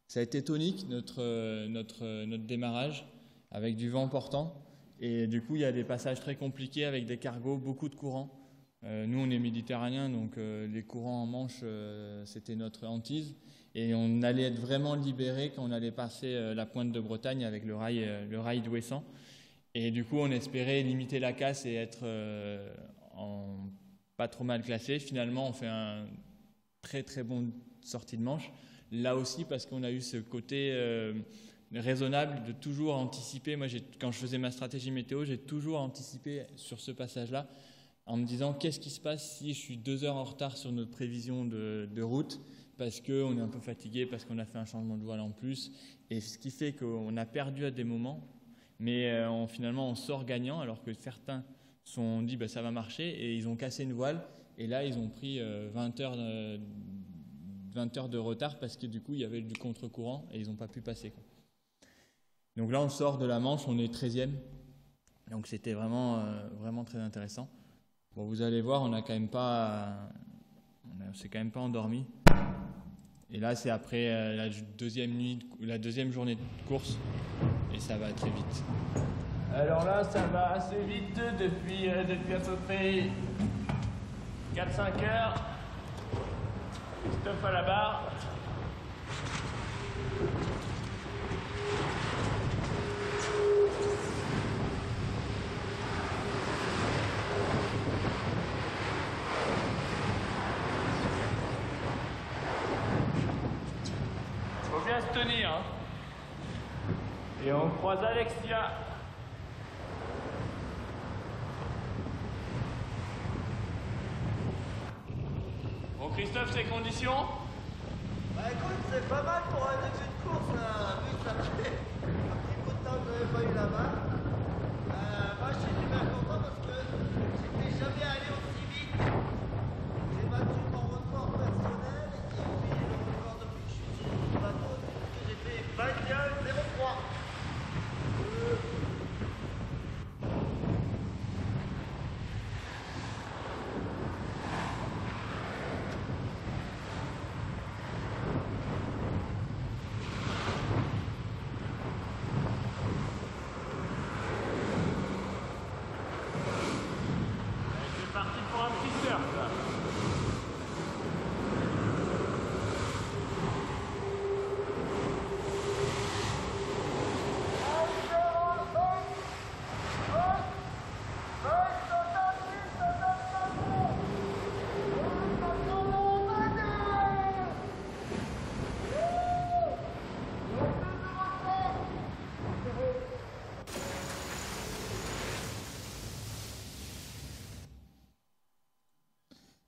Ça a été tonique, notre démarrage, avec du vent portant. Et du coup, il y a des passages très compliqués avec des cargos, beaucoup de courants. Nous, on est méditerranéens, donc les courants en Manche, c'était notre hantise. Et on allait être vraiment libérés quand on allait passer la pointe de Bretagne avec le rail d'Ouessant. Et du coup, on espérait limiter la casse et être pas trop mal classé. Finalement, on fait un très très bon sortie de Manche. Là aussi, parce qu'on a eu ce côté raisonnable de toujours anticiper. Moi, quand je faisais ma stratégie météo, j'ai toujours anticipé sur ce passage-là en me disant qu'est-ce qui se passe si je suis 2 heures en retard sur notre prévision de route parce qu'on est un peu fatigué, parce qu'on a fait un changement de voile en plus. Et ce qui fait qu'on a perdu à des moments, mais finalement, on sort gagnant alors que certains se sont dit ça va marcher et ils ont cassé une voile. Et là, ils ont pris 20 heures de retard parce que du coup il y avait du contre-courant et ils n'ont pas pu passer, quoi. Donc là on sort de la Manche, on est 13e, donc c'était vraiment très intéressant. Bon, vous allez voir, on s'est quand même pas endormi. Et là c'est après la deuxième journée de course et ça va très vite. Alors là ça va assez vite depuis à peu près 4-5 heures. Christophe à la barre. Faut bien se tenir, hein. Et on croise Alexia. Bon, Christophe, ses conditions? Bah écoute, c'est pas mal pour un début de course, là, vu que ça fait un petit bout de temps que j'avais pas eu la main. Moi je suis super content parce que j'étais jamais allé aussi vite. J'ai battu mon record personnel et puis le record depuis que je suis sur le bateau, j'ai fait 21,03.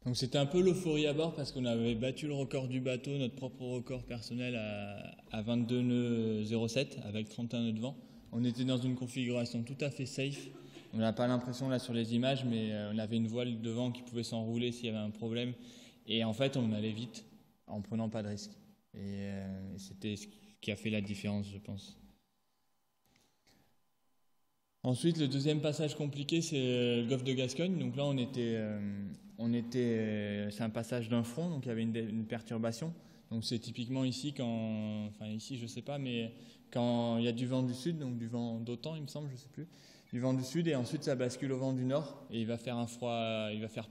Donc c'était un peu l'euphorie à bord parce qu'on avait battu le record du bateau, notre propre record personnel à 22 nœuds 07 avec 31 nœuds de vent. On était dans une configuration tout à fait safe. On n'a pas l'impression là sur les images, mais on avait une voile de vent qui pouvait s'enrouler s'il y avait un problème. Et en fait, on allait vite en prenant pas de risques. Et c'était ce qui a fait la différence, je pense. Ensuite, le deuxième passage compliqué, c'est le golfe de Gascogne. Donc là, c'est un passage d'un front, donc il y avait une perturbation. Donc c'est typiquement ici ici je sais pas, mais quand il y a du vent du sud, donc du vent d'OTAN, il me semble, je sais plus, du vent du sud, et ensuite ça bascule au vent du nord, et il va faire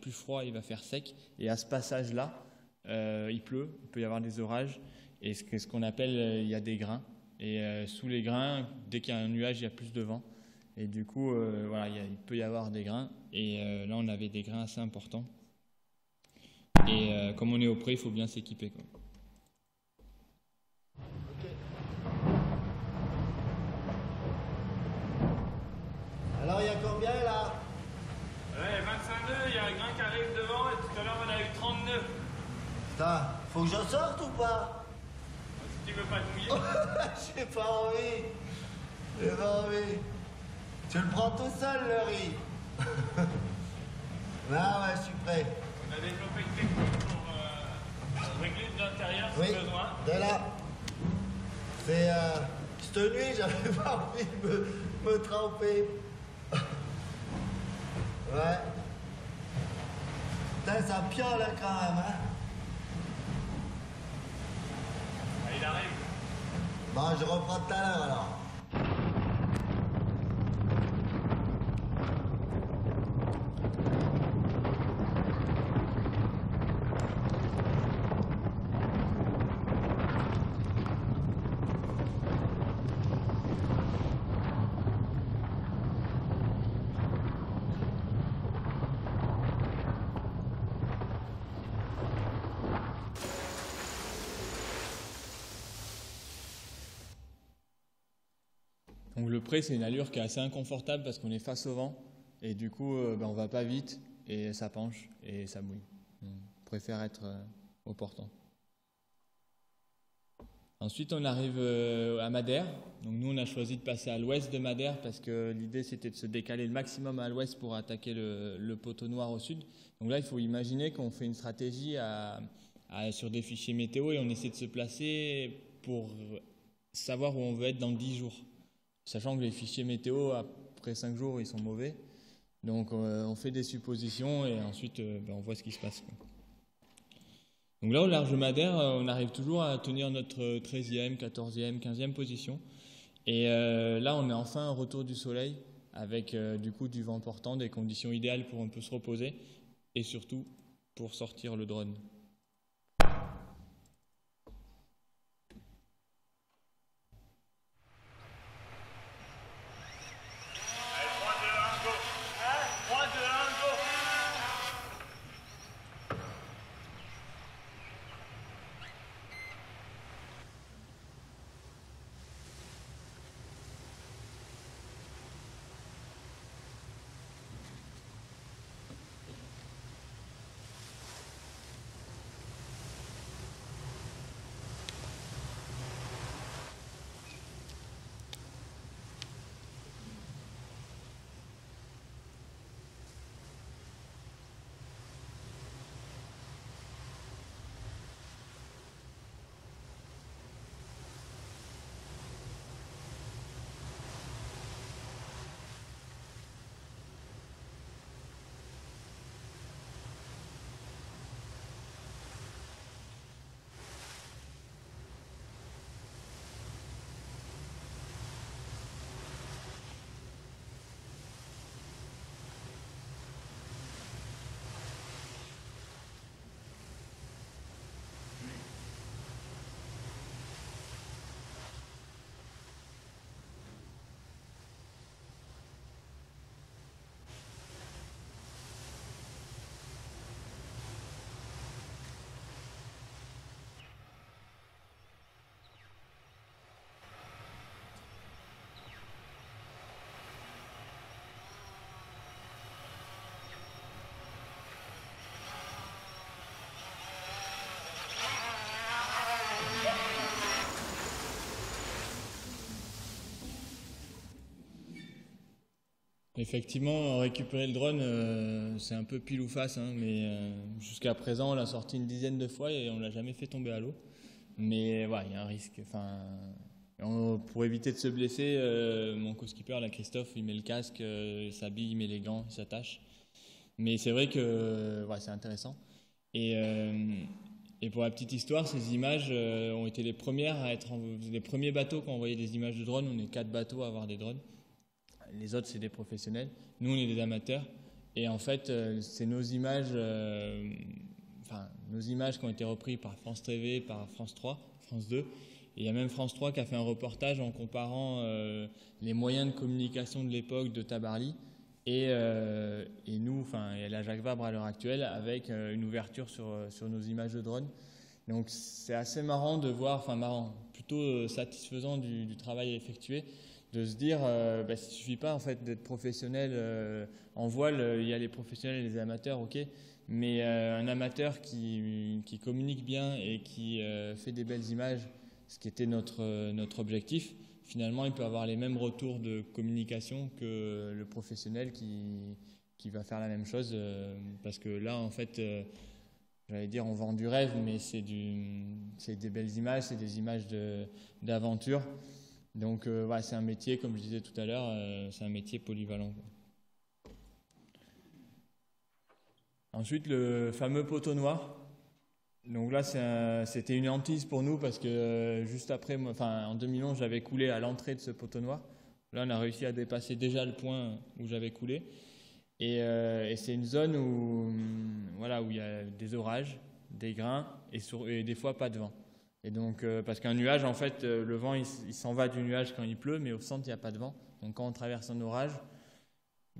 plus froid, il va faire sec, et à ce passage-là, il pleut, il peut y avoir des orages, et ce qu'on appelle, il y a des grains, et sous les grains, dès qu'il y a un nuage, il y a plus de vent, et du coup, voilà, il peut y avoir des grains, et là on avait des grains assez importants, et comme on est au pré, il faut bien s'équiper, quoi. Alors, il y a combien là? Ouais, 25 nœuds, il y a un grain qui arrive devant et tout à l'heure on a eu 30 nœuds. Putain, faut que j'en sorte ou pas? Si tu veux pas te mouiller. J'ai pas envie. J'ai pas envie. Tu le prends tout seul, le riz. Ah ouais, je suis prêt. On a développé une technique pour régler de l'intérieur si Oui, besoin. de là. C'est cette nuit, j'avais pas envie de me tremper. Ouais. Putain, ça piole là, quand même, hein. Ah, il arrive. Bon, je reprends tout à l'heure alors. Donc le pré, c'est une allure qui est assez inconfortable parce qu'on est face au vent et du coup, on va pas vite et ça penche et ça mouille. On préfère être au portant. Ensuite, on arrive à Madère. Donc nous, on a choisi de passer à l'ouest de Madère parce que l'idée, c'était de se décaler le maximum à l'ouest pour attaquer le poteau noir au sud. Donc là, il faut imaginer qu'on fait une stratégie sur des fichiers météo et on essaie de se placer pour savoir où on veut être dans 10 jours. Sachant que les fichiers météo, après 5 jours, ils sont mauvais. Donc on fait des suppositions et ensuite on voit ce qui se passe, quoi. Donc là, au large de Madère, on arrive toujours à tenir notre 13e, 14e, 15e position. Et là, on est enfin au retour du soleil avec du coup du vent portant, des conditions idéales pour un peu se reposer et surtout pour sortir le drone. Effectivement, récupérer le drone, c'est un peu pile ou face, hein, mais jusqu'à présent, on l'a sorti une dizaine de fois et on l'a jamais fait tomber à l'eau. Mais ouais, il y a un risque. Enfin, pour éviter de se blesser, mon co-skipper, là, Christophe, il met le casque, il s'habille, il met les gants, il s'attache. Mais c'est vrai que ouais, c'est intéressant. Et Et pour la petite histoire, ces images ont été les premières à être les premiers bateaux qui ont envoyé des images de drones. On est 4 bateaux à avoir des drones. Les autres, c'est des professionnels. Nous, on est des amateurs. Et en fait, c'est nos images qui ont été reprises par France TV, par France 3, France 2. Et il y a même France 3 qui a fait un reportage en comparant les moyens de communication de l'époque de Tabarly et nous, et la Jacques Vabre à l'heure actuelle, avec une ouverture sur nos images de drone. Donc c'est assez marrant de voir, plutôt satisfaisant du travail effectué, de se dire il ne suffit pas en fait d'être professionnel en voile, il y a les professionnels et les amateurs, ok, mais un amateur qui communique bien et qui fait des belles images, ce qui était notre objectif, finalement il peut avoir les mêmes retours de communication que le professionnel qui va faire la même chose, parce que là en fait j'allais dire on vend du rêve, mais c'est des belles images, c'est des images d'aventure. Donc c'est un métier, comme je disais tout à l'heure, c'est un métier polyvalent. Ensuite, le fameux poteau noir. Donc là, c'était une hantise pour nous parce que juste après, en 2011, j'avais coulé à l'entrée de ce poteau noir. Là, on a réussi à dépasser déjà le point où j'avais coulé. Et c'est une zone où il y a des orages, des grains et des fois pas de vent. Et donc, parce qu'un nuage, en fait, le vent, il s'en va du nuage quand il pleut, mais au centre, il n'y a pas de vent. Donc, quand on traverse un orage,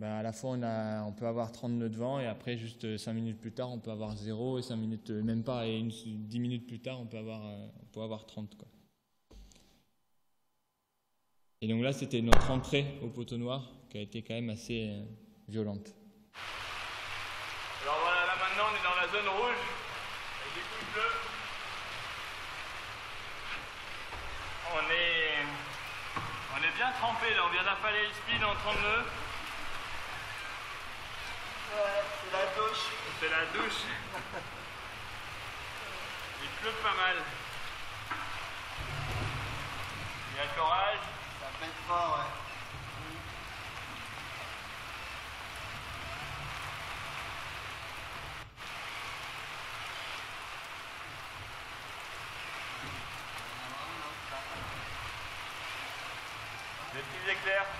à la fois, on peut avoir 30 nœuds de vent, et après, juste 5 minutes plus tard, on peut avoir 0, et 5 minutes, même pas, et 10 minutes plus tard, on peut avoir 30, quoi. Et donc là, c'était notre entrée au poteau noir, qui a été quand même assez violente. Alors voilà, là maintenant, on est dans la zone rouge, avec des coups bleus. On est bien trempé là, on vient d'affaler le speed en 30 nœuds. Ouais, c'est la douche. C'est la douche. Il pleut pas mal. Il y a l'orage. Ça pète fort, ouais. Des petits éclairs.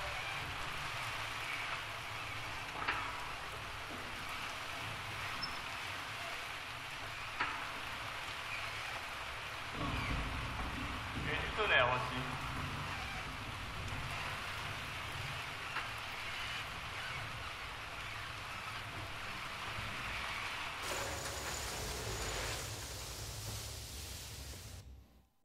Et du tonnerre aussi.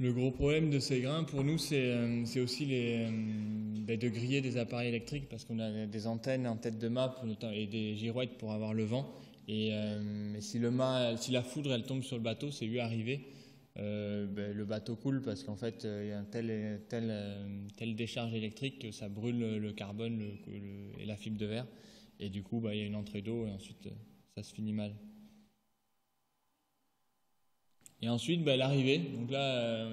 Le gros problème de ces grains, pour nous, c'est aussi de griller des appareils électriques parce qu'on a des antennes en tête de mât et des girouettes pour avoir le vent. Et si la foudre elle tombe sur le bateau, c'est lui arrivé. Le bateau coule parce qu'en fait, il y a telle décharge électrique que ça brûle le carbone et la fibre de verre. Et du coup, il y a une entrée d'eau et ensuite, ça se finit mal. Et ensuite, l'arrivée. Donc là,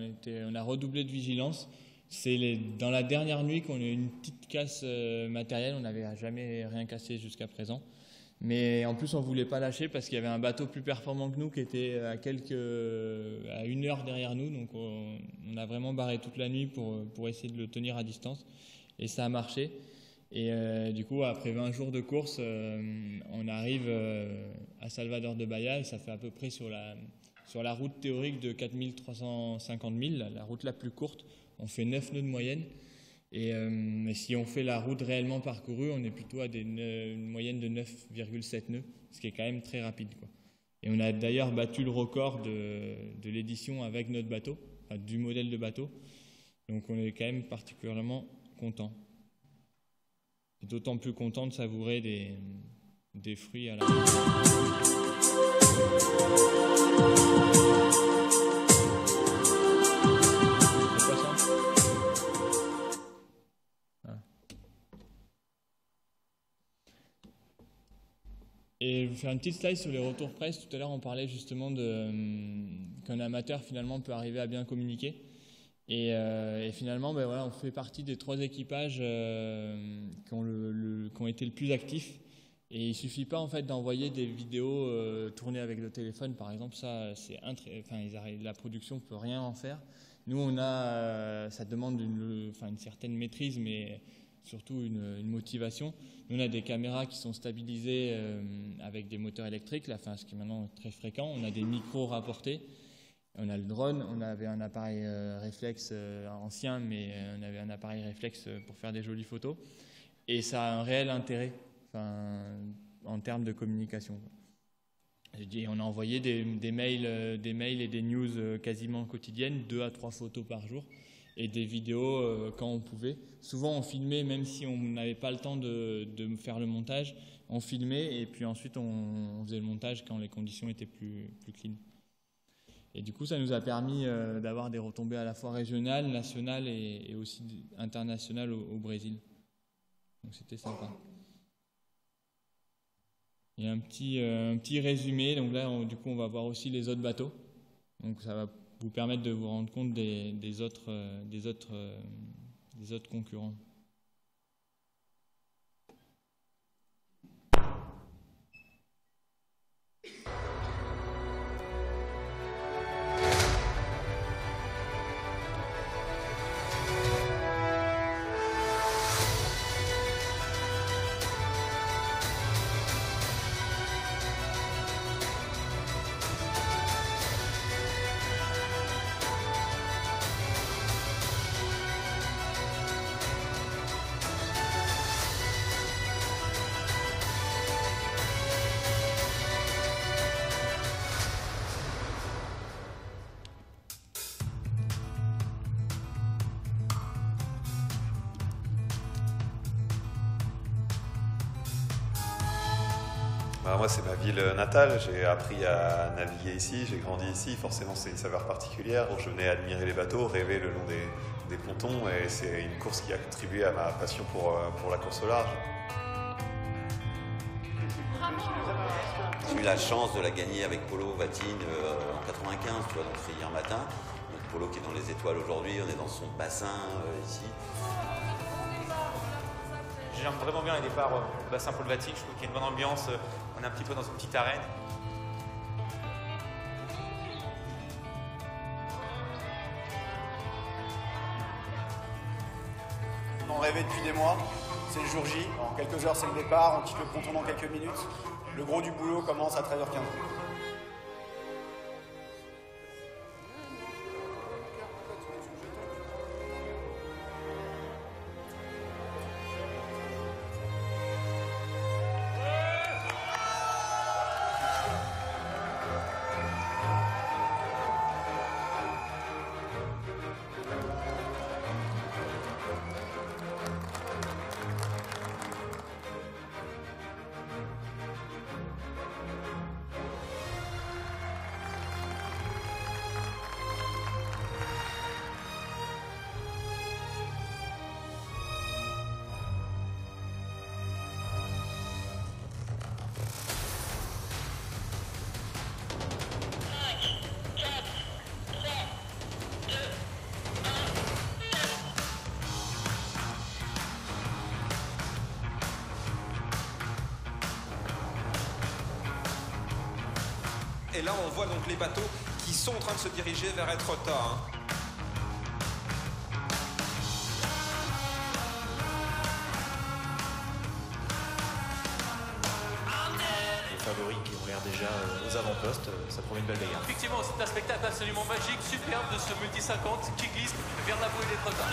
on a redoublé de vigilance. C'est dans la dernière nuit qu'on a eu une petite casse matérielle. On n'avait jamais rien cassé jusqu'à présent. Mais en plus, on ne voulait pas lâcher parce qu'il y avait un bateau plus performant que nous qui était à 1 heure derrière nous. Donc on a vraiment barré toute la nuit pour essayer de le tenir à distance. Et ça a marché. Et du coup, après 20 jours de course, on arrive à Salvador de Bahia et ça fait à peu près sur la route théorique de 4350 milles, la route la plus courte, on fait 9 nœuds de moyenne. Et si on fait la route réellement parcourue, on est plutôt à une moyenne de 9,7 nœuds, ce qui est quand même très rapide, quoi. Et on a d'ailleurs battu le record de l'édition avec notre bateau, enfin, du modèle de bateau. Donc on est quand même particulièrement content. Et d'autant plus content de savourer des fruits à la main. Et je vais faire une petite slide sur les retours presse. Tout à l'heure, on parlait justement qu'un amateur finalement peut arriver à bien communiquer. Et finalement, on fait partie des 3 équipages qui ont été le plus actifs. Et il suffit pas en fait d'envoyer des vidéos tournées avec le téléphone, par exemple. Ça, c'est la production peut rien en faire. Nous, ça demande une certaine maîtrise, mais surtout une motivation. Nous, on a des caméras qui sont stabilisées avec des moteurs électriques, ce qui est maintenant très fréquent. On a des micros rapportés. On a le drone. On avait un appareil réflexe ancien, mais on avait un appareil réflexe pour faire des jolies photos. Et ça a un réel intérêt en termes de communication. On a envoyé des mails et des news quasiment quotidiennes, 2 à 3 photos par jour, et des vidéos quand on pouvait. Souvent on filmait, même si on n'avait pas le temps de faire le montage, on filmait et puis ensuite on faisait le montage quand les conditions étaient plus clean. Et du coup ça nous a permis d'avoir des retombées à la fois régionales, nationales et aussi internationales au Brésil. Donc c'était sympa. Il y a un petit résumé. Donc là, du coup, on va voir aussi les autres bateaux. Donc ça va vous permettre de vous rendre compte des autres concurrents. Moi, c'est ma ville natale. J'ai appris à naviguer ici, j'ai grandi ici. Forcément, c'est une saveur particulière. Je venais admirer les bateaux, rêver le long des pontons. Et c'est une course qui a contribué à ma passion pour la course au large. J'ai eu la chance de la gagner avec Polo Vatine en 95, tu vois, donc c'est hier matin. Donc Polo qui est dans les étoiles aujourd'hui, on est dans son bassin ici. J'aime vraiment bien les départs au bassin Paul Vatine, je trouve qu'il y a une bonne ambiance, on est un petit peu dans une petite arène. On rêvait depuis des mois, c'est le jour J, en quelques heures c'est le départ, on quitte le ponton dans quelques minutes. Le gros du boulot commence à 13h15. Et là, on voit donc les bateaux qui sont en train de se diriger vers Etretat. Les favoris qui ont l'air déjà aux avant-postes, ça promet une belle bagarre. Effectivement, c'est un spectacle absolument magique, superbe de ce multi 50 qui glisse vers la bouée d'Etretat.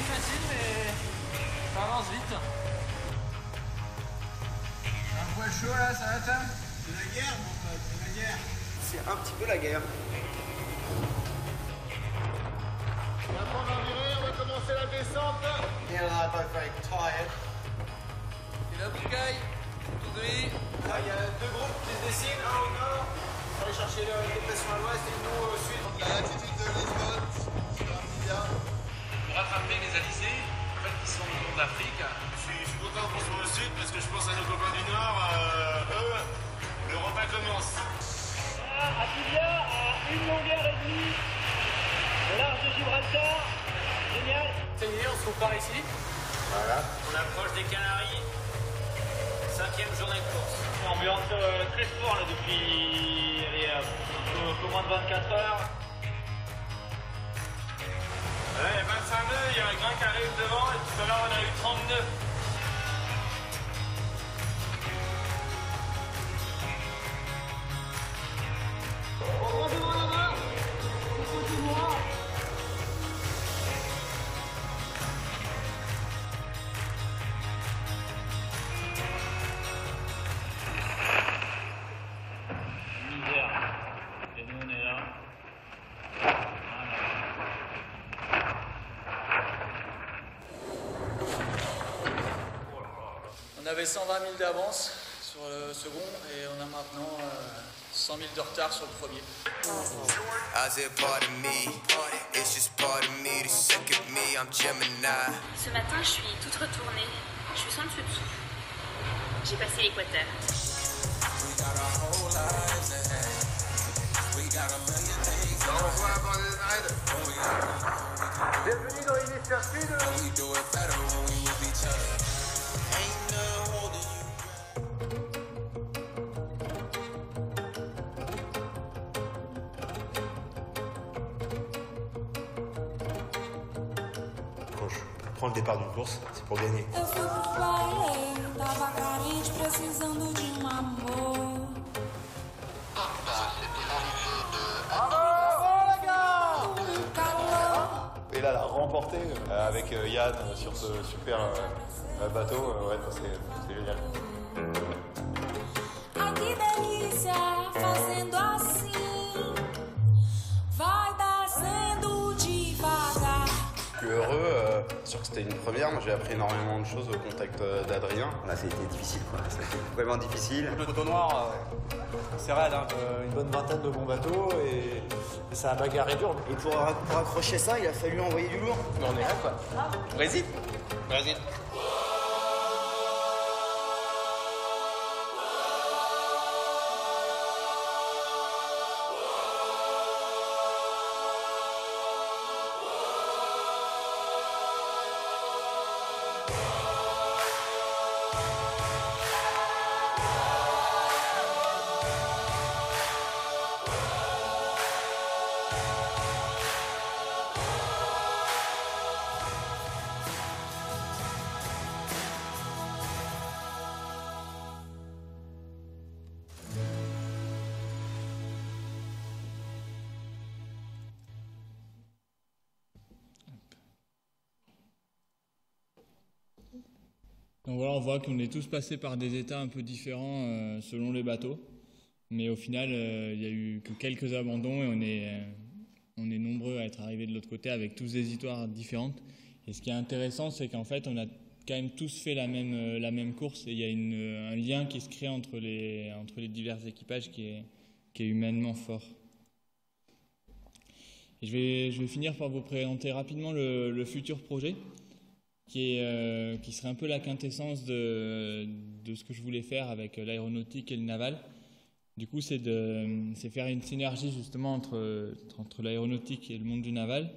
Facile, mais ça avance vite. Un poil chaud là, ça va Tom? C'est la guerre mon pote, c'est la guerre. C'est un petit peu la guerre. On va prendre un virée, on va commencer la descente. Neil and I are both very tired. Et là, Boucaille, tout gris. Là, il y a deux groupes qui se dessinent, un au nord. On va aller chercher les dépressions à l'ouest et nous au sud. La latitude de Lisbonne, c'est un milliard. Pour rattraper les alizés, en fait, qui sont au nord d'Afrique. Je suis content qu'on soit au sud parce que je pense à nos copains du nord. Eux, le repas commence. À Tibia, à une longueur et demie, au large de Gibraltar. trouve par ici. Voilà. On approche des Canaries. 5e journée de course. Ambiance très sport là, depuis un peu moins de 24 heures. Là, il y a 25 nœuds, il y a un grain qui arrive devant et tout à l'heure on a eu 30 nœuds. On va devant là-bas. C'est côté noir. Et nous on est là. On avait 120 000 d'avance sur le second et on a maintenant 100 000 de retard sur le premier. Ce matin, je suis toute retournée. Je suis sans dessus dessous. J'ai passé l'équateur. Bienvenue dans l'hémisphère sud. Quand je prends le départ d'une course, c'est pour gagner. Eu fui pro flyer, tava carente, precisando de amor. Et là, la remporter avec Yann sur ce super bateau, ouais, c'est génial. Ai que delícia, fazendo assim, vai descendo devagar. Je suis heureux, sûr que c'était une première. Moi, j'ai appris énormément de choses au contact d'Adrien. Là, c'était difficile, quoi. C'était vraiment difficile. Le poteau noir, c'est raide, hein, une bonne vingtaine de bons bateaux et ça a bagarré dur. Et pour accrocher ça, il a fallu envoyer du lourd. Mais on est là, quoi. Brésil. Brésil. Donc voilà, on voit qu'on est tous passés par des états un peu différents selon les bateaux. Mais au final, il n'y a eu que quelques abandons et on est nombreux à être arrivés de l'autre côté avec tous des histoires différentes. Et ce qui est intéressant, c'est qu'en fait, on a quand même tous fait la même course. Et il y a un lien qui se crée entre les divers équipages qui est humainement fort. Et je vais finir par vous présenter rapidement le futur projet, qui serait un peu la quintessence de ce que je voulais faire avec l'aéronautique et le naval. Du coup, c'est faire une synergie justement entre l'aéronautique et le monde du naval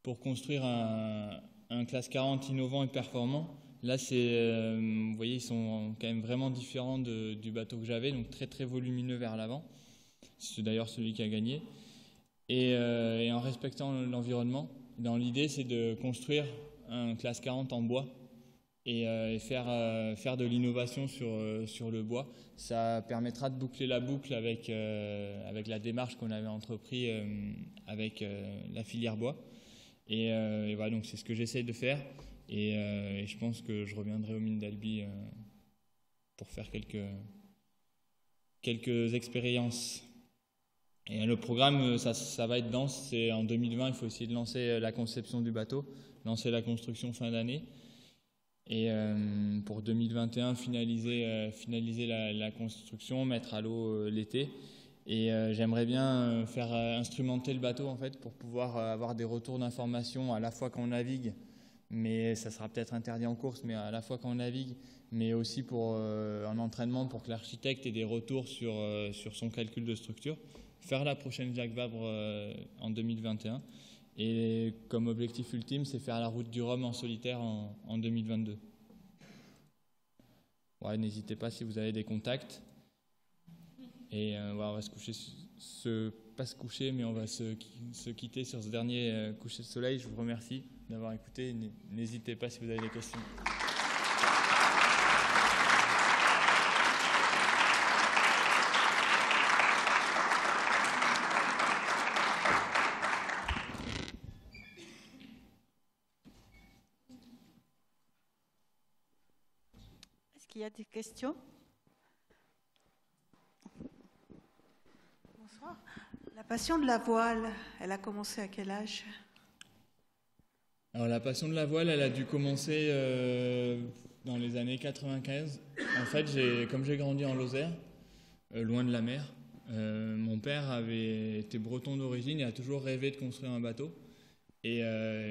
pour construire un classe 40 innovant et performant. Là, vous voyez, ils sont quand même vraiment différents du bateau que j'avais, donc très très volumineux vers l'avant. C'est d'ailleurs celui qui a gagné. Et en respectant l'environnement, dans l'idée, c'est de construire un classe 40 en bois et faire de l'innovation sur le bois. Ça permettra de boucler la boucle avec la démarche qu'on avait entreprise avec la filière bois. Et voilà, donc c'est ce que j'essaie de faire. Et je pense que je reviendrai aux mines d'Albi pour faire quelques expériences. Et le programme, ça va être dense. C'est en 2020, il faut essayer de lancer la conception du bateau, lancer la construction fin d'année. Et pour 2021, finaliser la construction, mettre à l'eau l'été. Et j'aimerais bien faire instrumenter le bateau en fait pour pouvoir avoir des retours d'informations à la fois quand on navigue, mais ça sera peut-être interdit en course, mais à la fois quand on navigue, mais aussi en entraînement pour que l'architecte ait des retours sur son calcul de structure. Faire la prochaine Jacques Vabre en 2021 Et comme objectif ultime, c'est faire la route du Rhum en solitaire en 2022. Ouais, n'hésitez pas si vous avez des contacts. Et voilà, on va se coucher, pas se coucher, mais on va se quitter sur ce dernier coucher de soleil. Je vous remercie d'avoir écouté. N'hésitez pas si vous avez des questions. Est-ce qu'il y a des questions? Bonsoir. La passion de la voile, elle a commencé à quel âge? Alors la passion de la voile, elle a dû commencer dans les années 95. En fait, comme j'ai grandi en Lozère, loin de la mer, mon père avait été breton d'origine et a toujours rêvé de construire un bateau. Et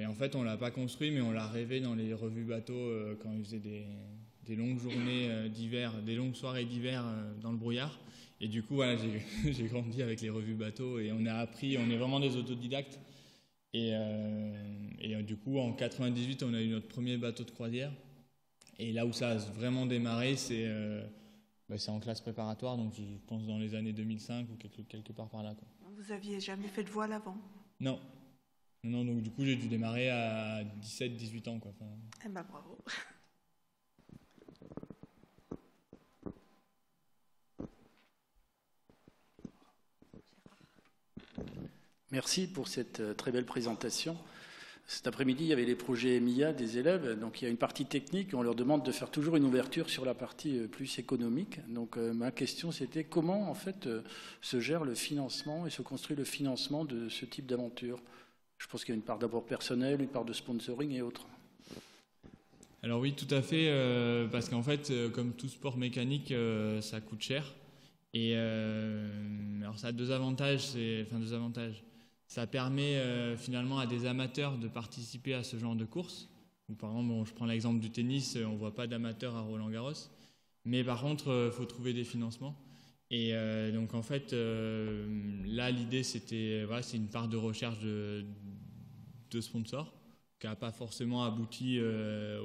en fait, on ne l'a pas construit, mais on l'a rêvé dans les revues bateaux quand il faisait des longues journées d'hiver, des longues soirées d'hiver dans le brouillard. Et du coup, voilà, j'ai grandi avec les revues bateaux et on a appris, on est vraiment des autodidactes. Et du coup, en 98, on a eu notre premier bateau de croisière. Et là où ça a vraiment démarré, c'est en classe préparatoire, donc je pense dans les années 2005 ou quelque part par là, quoi. Vous aviez jamais fait de voile avant? Non. Non, donc du coup, j'ai dû démarrer à 17-18 ans, quoi. Enfin... Eh ben, bravo. Merci pour cette très belle présentation. Cet après-midi, il y avait les projets MIA des élèves. Donc, il y a une partie technique. On leur demande de faire toujours une ouverture sur la partie plus économique. Donc, ma question, c'était comment, en fait, se gère le financement et se construit le financement de ce type d'aventure? Je pense qu'il y a une part d'abord personnelle, une part de sponsoring et autres. Alors oui, tout à fait, parce qu'en fait, comme tout sport mécanique, ça coûte cher. Et alors ça a deux avantages. Ça permet finalement à des amateurs de participer à ce genre de course. Par exemple, je prends l'exemple du tennis, on ne voit pas d'amateurs à Roland-Garros. Mais par contre, il faut trouver des financements. Et donc en fait, là, l'idée, c'est une part de recherche de sponsors qui n'a pas forcément abouti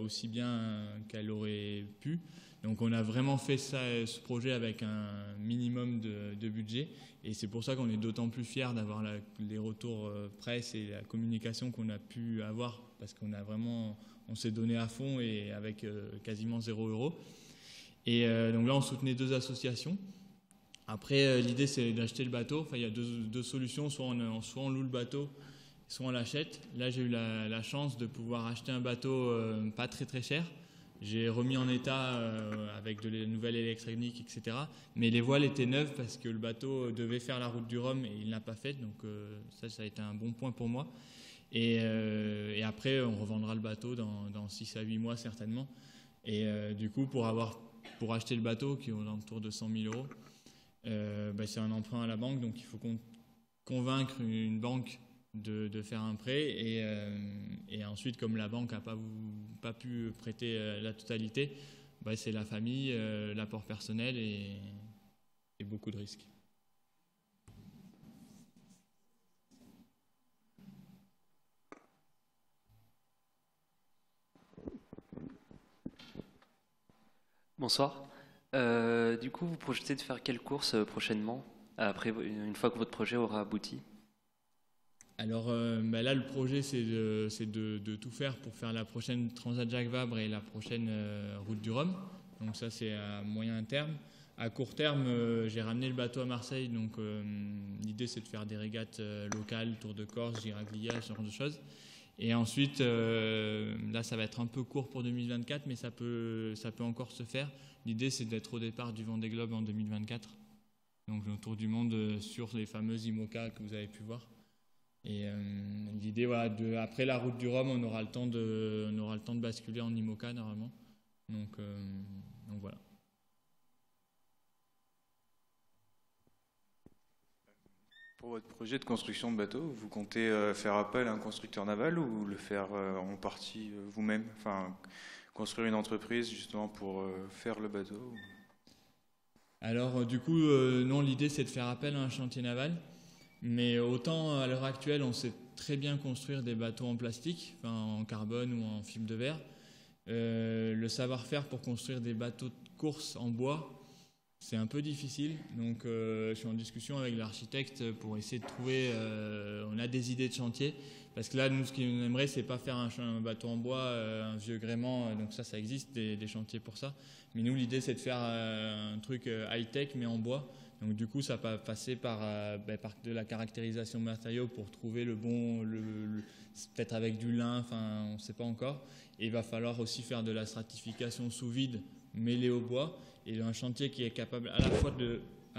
aussi bien qu'elle aurait pu. Donc on a vraiment fait ce projet avec un minimum de budget et c'est pour ça qu'on est d'autant plus fiers d'avoir les retours presse et la communication qu'on a pu avoir parce on s'est donné à fond et avec quasiment 0 €. Et donc là on soutenait 2 associations. Après l'idée c'est d'acheter le bateau. Enfin il y a deux solutions, soit on loue le bateau, soit on l'achète. Là j'ai eu la chance de pouvoir acheter un bateau pas très très cher. J'ai remis en état avec de nouvelles électroniques, etc. Mais les voiles étaient neuves parce que le bateau devait faire la route du Rhum et il ne l'a pas faite. Donc ça a été un bon point pour moi. Et après, on revendra le bateau dans 6 à 8 mois certainement. Et du coup, pour acheter le bateau, qui est autour de 100 000 €, c'est un emprunt à la banque. Donc il faut convaincre une banque de faire un prêt et ensuite comme la banque n'a pas pu prêter la totalité, c'est la famille, l'apport personnel et beaucoup de risques. Bonsoir. Du coup, vous projetez de faire quelle course prochainement, une fois que votre projet aura abouti? Alors là, le projet, c'est de tout faire pour faire la prochaine Transat Jacques Vabre et la prochaine route du Rhum. Donc ça, c'est à moyen terme. À court terme, j'ai ramené le bateau à Marseille. Donc l'idée, c'est de faire des régates locales, Tour de Corse, Giraglia, ce genre de choses. Et ensuite, là, ça va être un peu court pour 2024, mais ça peut encore se faire. L'idée, c'est d'être au départ du Vendée Globe en 2024. Donc le tour du monde sur les fameuses IMOCA que vous avez pu voir. Et l'idée, après la route du Rhum, on aura le temps de basculer en IMOCA normalement. Donc voilà. Pour votre projet de construction de bateau, vous comptez faire appel à un constructeur naval ou le faire en partie vous-même, enfin construire une entreprise justement pour faire le bateau? Alors du coup, non, l'idée c'est de faire appel à un chantier naval. Mais autant à l'heure actuelle, on sait très bien construire des bateaux en plastique, enfin, en carbone ou en fibre de verre. Le savoir-faire pour construire des bateaux de course en bois, c'est un peu difficile. Donc je suis en discussion avec l'architecte pour essayer de trouver... on a des idées de chantier. Parce que là, nous, ce qu'on aimerait, c'est pas faire un bateau en bois, un vieux gréement. Donc ça existe, des chantiers pour ça. Mais nous, l'idée, c'est de faire un truc high-tech, mais en bois. Donc du coup, ça va passer par de la caractérisation de matériaux pour trouver le bon, peut-être avec du lin, enfin on ne sait pas encore. Et il va falloir aussi faire de la stratification sous vide mêlée au bois. Et un chantier qui est capable à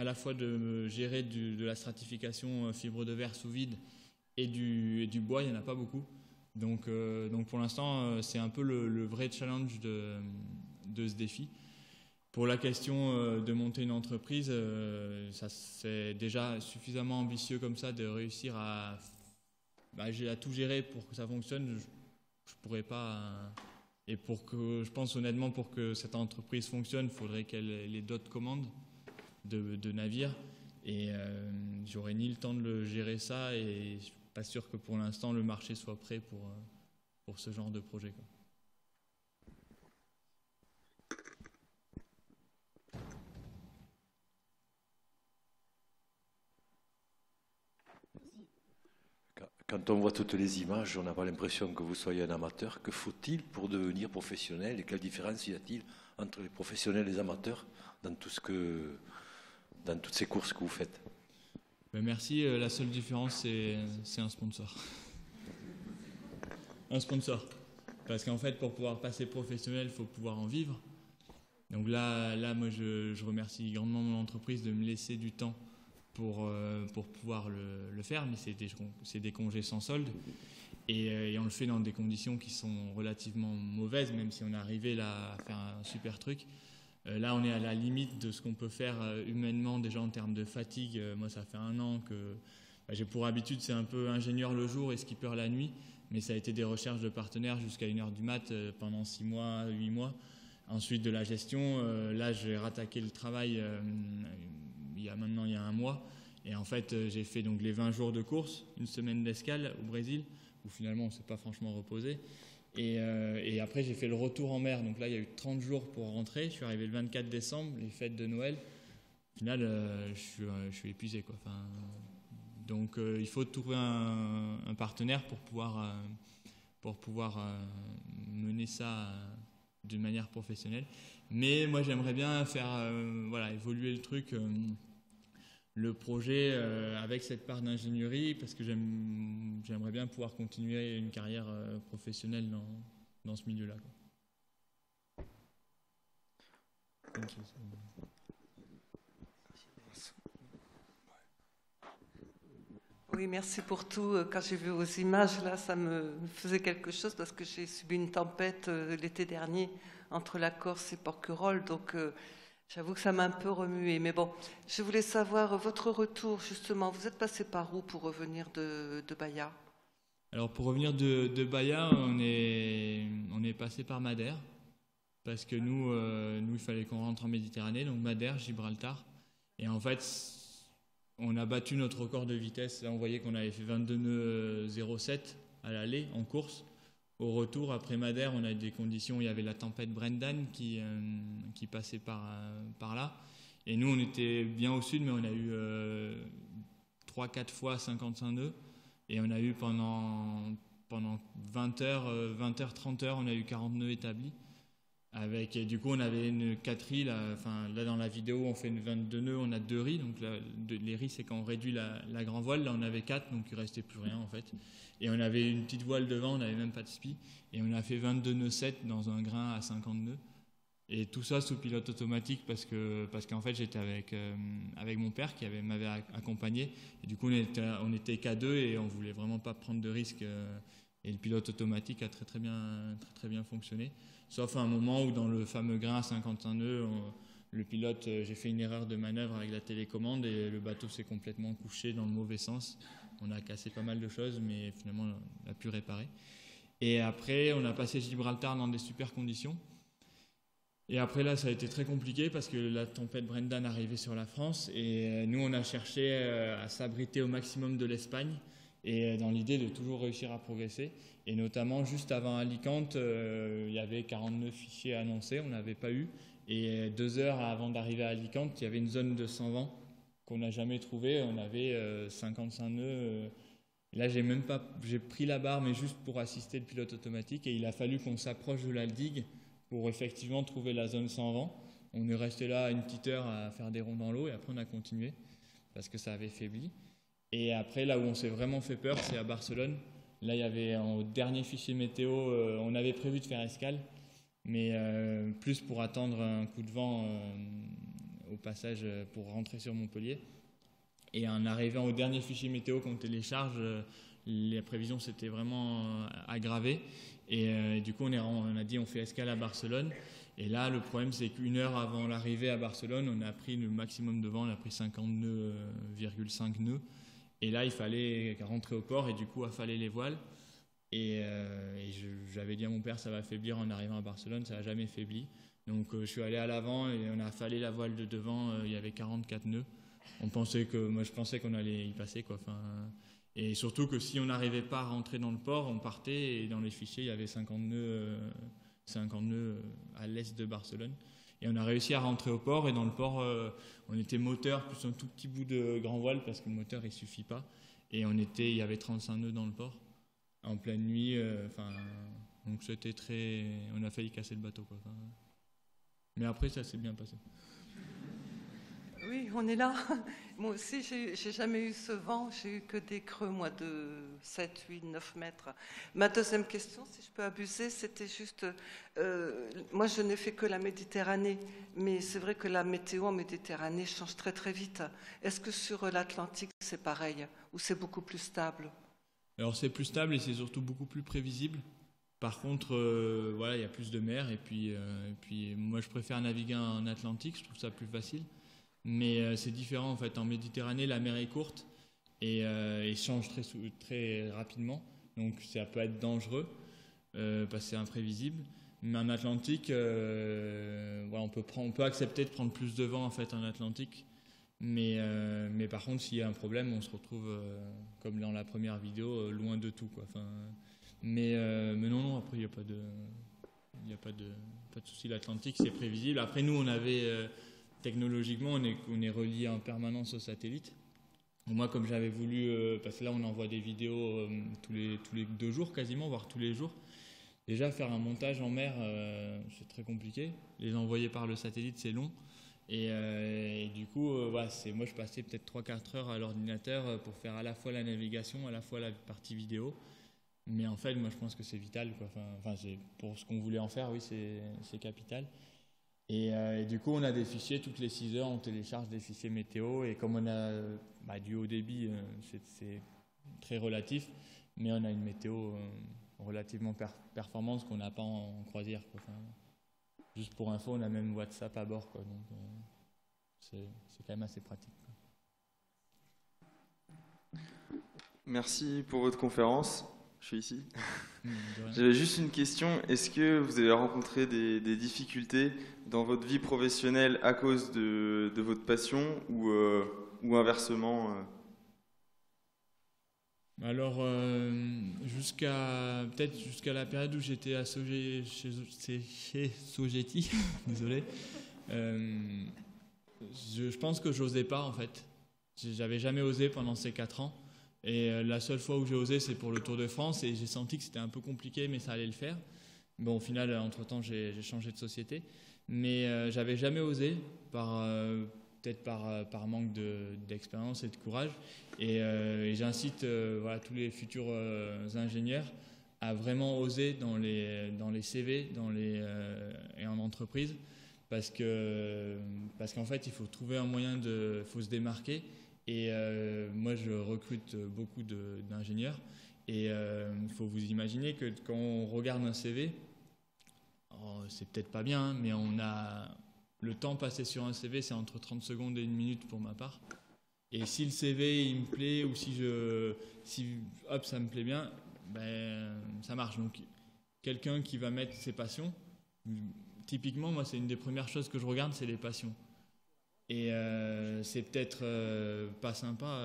la fois de gérer de la stratification fibre de verre sous vide et du bois, il n'y en a pas beaucoup. Donc pour l'instant, c'est un peu le vrai challenge de ce défi. Pour la question de monter une entreprise, ça c'est déjà suffisamment ambitieux comme ça de réussir à tout gérer pour que ça fonctionne. Je pourrais pas. Et je pense honnêtement, pour que cette entreprise fonctionne, il faudrait qu'elle ait d'autres commandes de navires. Et j'aurais ni le temps de gérer ça, et je suis pas sûr que pour l'instant le marché soit prêt pour ce genre de projet, quoi. Quand on voit toutes les images, on n'a pas l'impression que vous soyez un amateur. Que faut-il pour devenir professionnel, et quelle différence y a-t-il entre les professionnels et les amateurs dans toutes ces courses que vous faites? Merci. La seule différence, c'est un sponsor. Un sponsor. Parce qu'en fait, pour pouvoir passer professionnel, il faut pouvoir en vivre. Donc là moi, je remercie grandement mon entreprise de me laisser du temps pour pouvoir le faire, mais c'est des congés sans solde, et on le fait dans des conditions qui sont relativement mauvaises, même si on est arrivé là à faire un super truc. Là, on est à la limite de ce qu'on peut faire humainement déjà en termes de fatigue. Moi, ça fait 1 an que j'ai pour habitude, c'est un peu ingénieur le jour et skipper la nuit, mais ça a été des recherches de partenaires jusqu'à 1h du mat pendant 6 mois, 8 mois. Ensuite, de la gestion, là, j'ai rattaqué le travail il y a 1 mois. Et en fait, j'ai fait donc les 20 jours de course, 1 semaine d'escale au Brésil, où finalement, on ne s'est pas franchement reposé. Et après, j'ai fait le retour en mer. Donc là, il y a eu 30 jours pour rentrer. Je suis arrivé le 24 décembre, les fêtes de Noël. Au final, je suis épuisé, quoi. Enfin, donc, il faut trouver un partenaire pour pouvoir mener ça d'une manière professionnelle. Mais moi, j'aimerais bien faire évoluer le truc, le projet avec cette part d'ingénierie, parce que j'aimerais bien pouvoir continuer une carrière professionnelle dans ce milieu-là, quoi. Oui, merci pour tout. Quand j'ai vu vos images, là, ça me faisait quelque chose, parce que j'ai subi une tempête l'été dernier entre la Corse et Porquerolles, donc j'avoue que ça m'a un peu remué. Mais bon, je voulais savoir votre retour, justement. Vous êtes passé par où pour revenir de Bahia? Alors, pour revenir de Bahia, on est passé par Madère, parce que nous, il fallait qu'on rentre en Méditerranée, donc Madère, Gibraltar. Et en fait, on a battu notre record de vitesse. Là, on voyait qu'on avait fait 22 nœuds 0,7 à l'aller en course. Au retour, après Madère, on a eu des conditions. Il y avait la tempête Brendan qui passait par là. Et nous, on était bien au sud, mais on a eu 3-4 fois 55 nœuds. Et on a eu pendant 20 heures, 30 heures, on a eu 40 nœuds établis. Et du coup, on avait une 4 ris. Là dans la vidéo, on fait une 22 nœuds, on a 2 ris. Donc les ris, c'est quand on réduit la grand voile. Là, on avait 4, donc il ne restait plus rien en fait. Et on avait une petite voile devant, on n'avait même pas de spi. Et on a fait 22 nœuds 7 dans un grain à 50 nœuds. Et tout ça sous pilote automatique parce qu'en fait, j'étais avec mon père qui m'avait accompagné. Et du coup, on était qu'à 2 et on ne voulait vraiment pas prendre de risques. Et le pilote automatique a très bien fonctionné. Sauf à un moment où dans le fameux grain à 51 nœuds, le pilote, j'ai fait une erreur de manœuvre avec la télécommande et le bateau s'est complètement couché dans le mauvais sens. On a cassé pas mal de choses, mais finalement on a pu réparer. Et après, on a passé Gibraltar dans des super conditions. Et après là, ça a été très compliqué parce que la tempête Brendan arrivait sur la France et nous, on a cherché à s'abriter au maximum de l'Espagne et dans l'idée de toujours réussir à progresser. Et notamment, juste avant Alicante, il y avait 49 fichiers annoncés, on n'avait pas eu. Et 2 heures avant d'arriver à Alicante, il y avait une zone de 100 vents qu'on n'a jamais trouvée. On avait 55 nœuds. Là, j'ai pris la barre, mais juste pour assister le pilote automatique. Et il a fallu qu'on s'approche de la digue pour effectivement trouver la zone sans vent. On est resté là une petite heure à faire des ronds dans l'eau et après on a continué parce que ça avait faibli. Et après, là où on s'est vraiment fait peur, c'est à Barcelone. Là, il y avait au dernier fichier météo, on avait prévu de faire escale, mais plus pour attendre un coup de vent au passage pour rentrer sur Montpellier. Et en arrivant au dernier fichier météo qu'on télécharge, les prévisions s'étaient vraiment aggravées. Et du coup, on a dit on fait escale à Barcelone. Et là, le problème, c'est qu'une heure avant l'arrivée à Barcelone, on a pris le maximum de vent, on a pris 50,5 nœuds. Et là, il fallait rentrer au port et du coup, affaler les voiles. Et j'avais dit à mon père, ça va faiblir en arrivant à Barcelone, ça n'a jamais faibli. Donc, je suis allé à l'avant et on a affalé la voile de devant, il y avait 44 nœuds. Moi, je pensais qu'on allait y passer, quoi. Et surtout que si on n'arrivait pas à rentrer dans le port, on partait et dans les fichiers, il y avait 50 nœuds à l'est de Barcelone. Et on a réussi à rentrer au port et dans le port, on était moteur plus un tout petit bout de grand voile parce que le moteur, il suffit pas. Et il y avait 35 nœuds dans le port en pleine nuit. Donc c'était on a failli casser le bateau, quoi. Mais après, ça s'est bien passé. Oui, on est là. Moi aussi, j'ai jamais eu ce vent. J'ai eu que des creux, moi, de 7, 8, 9 mètres. Ma deuxième question, si je peux abuser, c'était juste... moi, je n'ai fait que la Méditerranée, mais c'est vrai que la météo en Méditerranée change très, très vite. Est-ce que sur l'Atlantique, c'est pareil, ou c'est beaucoup plus stable? Alors, c'est plus stable et c'est surtout beaucoup plus prévisible. Par contre, voilà, il y a plus de mer et puis moi, je préfère naviguer en Atlantique, je trouve ça plus facile. Mais c'est différent en fait. En Méditerranée, la mer est courte et change très rapidement. Donc ça peut être dangereux parce que c'est imprévisible. Mais en Atlantique, voilà, on peut accepter de prendre plus de vent en fait en Atlantique. Mais par contre, s'il y a un problème, on se retrouve comme dans la première vidéo, loin de tout, quoi. Mais non, après il n'y a pas de souci. L'Atlantique, c'est prévisible. Après nous, on avait technologiquement, on est relié en permanence au satellite. Moi, comme j'avais voulu, parce que là, on envoie des vidéos tous les 2 jours quasiment, voire tous les jours. Déjà, faire un montage en mer, c'est très compliqué. Les envoyer par le satellite, c'est long. Et du coup, voilà, moi, je passais peut-être 3-4 heures à l'ordinateur pour faire à la fois la navigation, à la fois la partie vidéo. Mais en fait, moi, je pense que c'est vital, quoi. Pour ce qu'on voulait en faire, oui, c'est capital. Et du coup, on a des fichiers, toutes les 6 heures, on télécharge des fichiers météo. Et comme on a du haut débit, c'est très relatif, mais on a une météo relativement performante qu'on n'a pas en croisière, quoi. Juste pour info, on a même WhatsApp à bord, quoi. Donc, c'est quand même assez pratique, quoi. Merci pour votre conférence. Je suis ici. J'avais juste une question. Est-ce que vous avez rencontré des difficultés dans votre vie professionnelle à cause de votre passion ou inversement Alors, jusqu'à la période où j'étais associé chez Sogeti, désolé, je pense que j'osais pas en fait. J'avais jamais osé pendant ces 4 ans. Et la seule fois où j'ai osé, c'est pour le Tour de France et j'ai senti que c'était un peu compliqué, mais ça allait le faire. Bon, au final, entre-temps, j'ai changé de société. Mais j'avais jamais osé, peut-être par manque d'expérience et de courage. Et j'incite voilà, tous les futurs ingénieurs à vraiment oser dans les CV et en entreprise. Parce qu'en fait, il faut trouver un moyen faut se démarquer. Et moi, je recrute beaucoup d'ingénieurs. Et il faut vous imaginer que quand on regarde un CV, c'est peut-être pas bien, mais le temps passé sur un CV, c'est entre 30 secondes et 1 minute pour ma part. Et si le CV, il me plaît, ou si ça me plaît bien, ben, ça marche. Donc, quelqu'un qui va mettre ses passions, typiquement, moi, c'est une des premières choses que je regarde, c'est les passions. Et c'est peut-être pas sympa,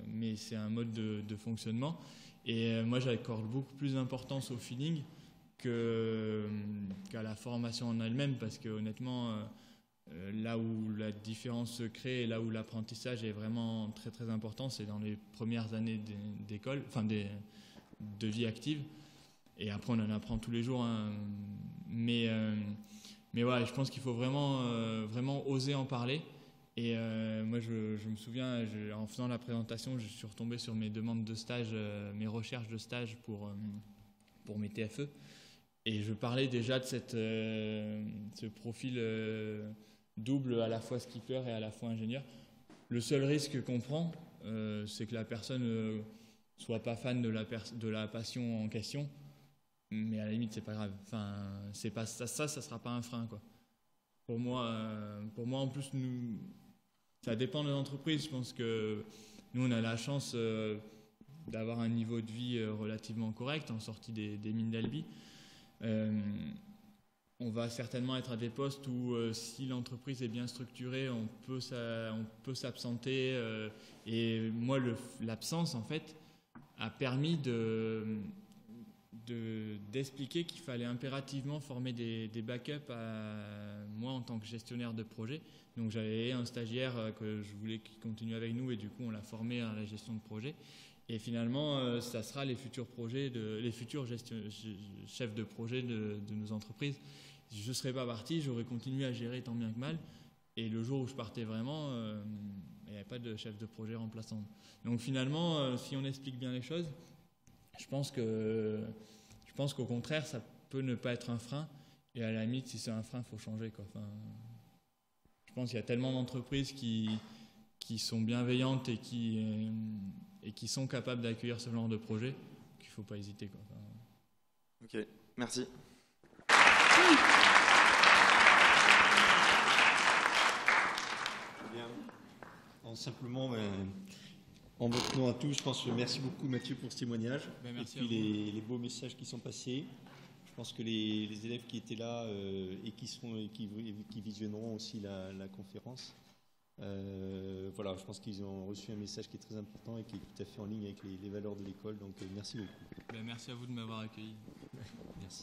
mais c'est un mode de fonctionnement. Et moi, j'accorde beaucoup plus d'importance au feeling qu'à la formation en elle-même, parce que honnêtement, là où la différence se crée et là où l'apprentissage est vraiment très très important, c'est dans les premières années d'école, enfin de vie active. Et après, on en apprend tous les jours. Hein. Mais voilà, je pense qu'il faut vraiment oser en parler. Et moi, je me souviens, en faisant la présentation, je suis retombé sur mes demandes de stage, mes recherches de stage pour mes TFE. Et je parlais déjà de ce profil double, à la fois skipper et à la fois ingénieur. Le seul risque qu'on prend, c'est que la personne soit pas fan de la passion en question. Mais à la limite, c'est pas grave. Enfin, c'est pas ça sera pas un frein, quoi. Pour moi, en plus, ça dépend de l'entreprise. Je pense que nous, on a la chance d'avoir un niveau de vie relativement correct en sortie des mines d'Albi. On va certainement être à des postes où, si l'entreprise est bien structurée, on peut s'absenter. Et moi, l'absence, en fait, a permis d'expliquer qu'il fallait impérativement former des backups à moi en tant que gestionnaire de projet. Donc j'avais un stagiaire que je voulais qu'il continue avec nous et du coup on l'a formé à la gestion de projet. Et finalement, ça sera les futurs chefs de projet de nos entreprises. Je ne serais pas parti, j'aurais continué à gérer tant bien que mal. Et le jour où je partais vraiment, il n'y avait pas de chef de projet remplaçant. Donc finalement, si on explique bien les choses, je pense qu'au contraire, ça peut ne pas être un frein. Et à la limite, si c'est un frein, il faut changer, quoi. Enfin, je pense qu'il y a tellement d'entreprises qui sont bienveillantes et qui sont capables d'accueillir ce genre de projet qu'il ne faut pas hésiter, quoi. Enfin, ok, merci. Bien. Alors, simplement, en votre nom à tous, je pense que merci beaucoup Mathieu pour ce témoignage et puis les beaux messages qui sont passés. Je pense que les élèves qui étaient là et qui visionneront aussi la conférence, voilà, je pense qu'ils ont reçu un message qui est très important et qui est tout à fait en ligne avec les valeurs de l'école. Donc merci beaucoup. Merci à vous de m'avoir accueilli. Merci.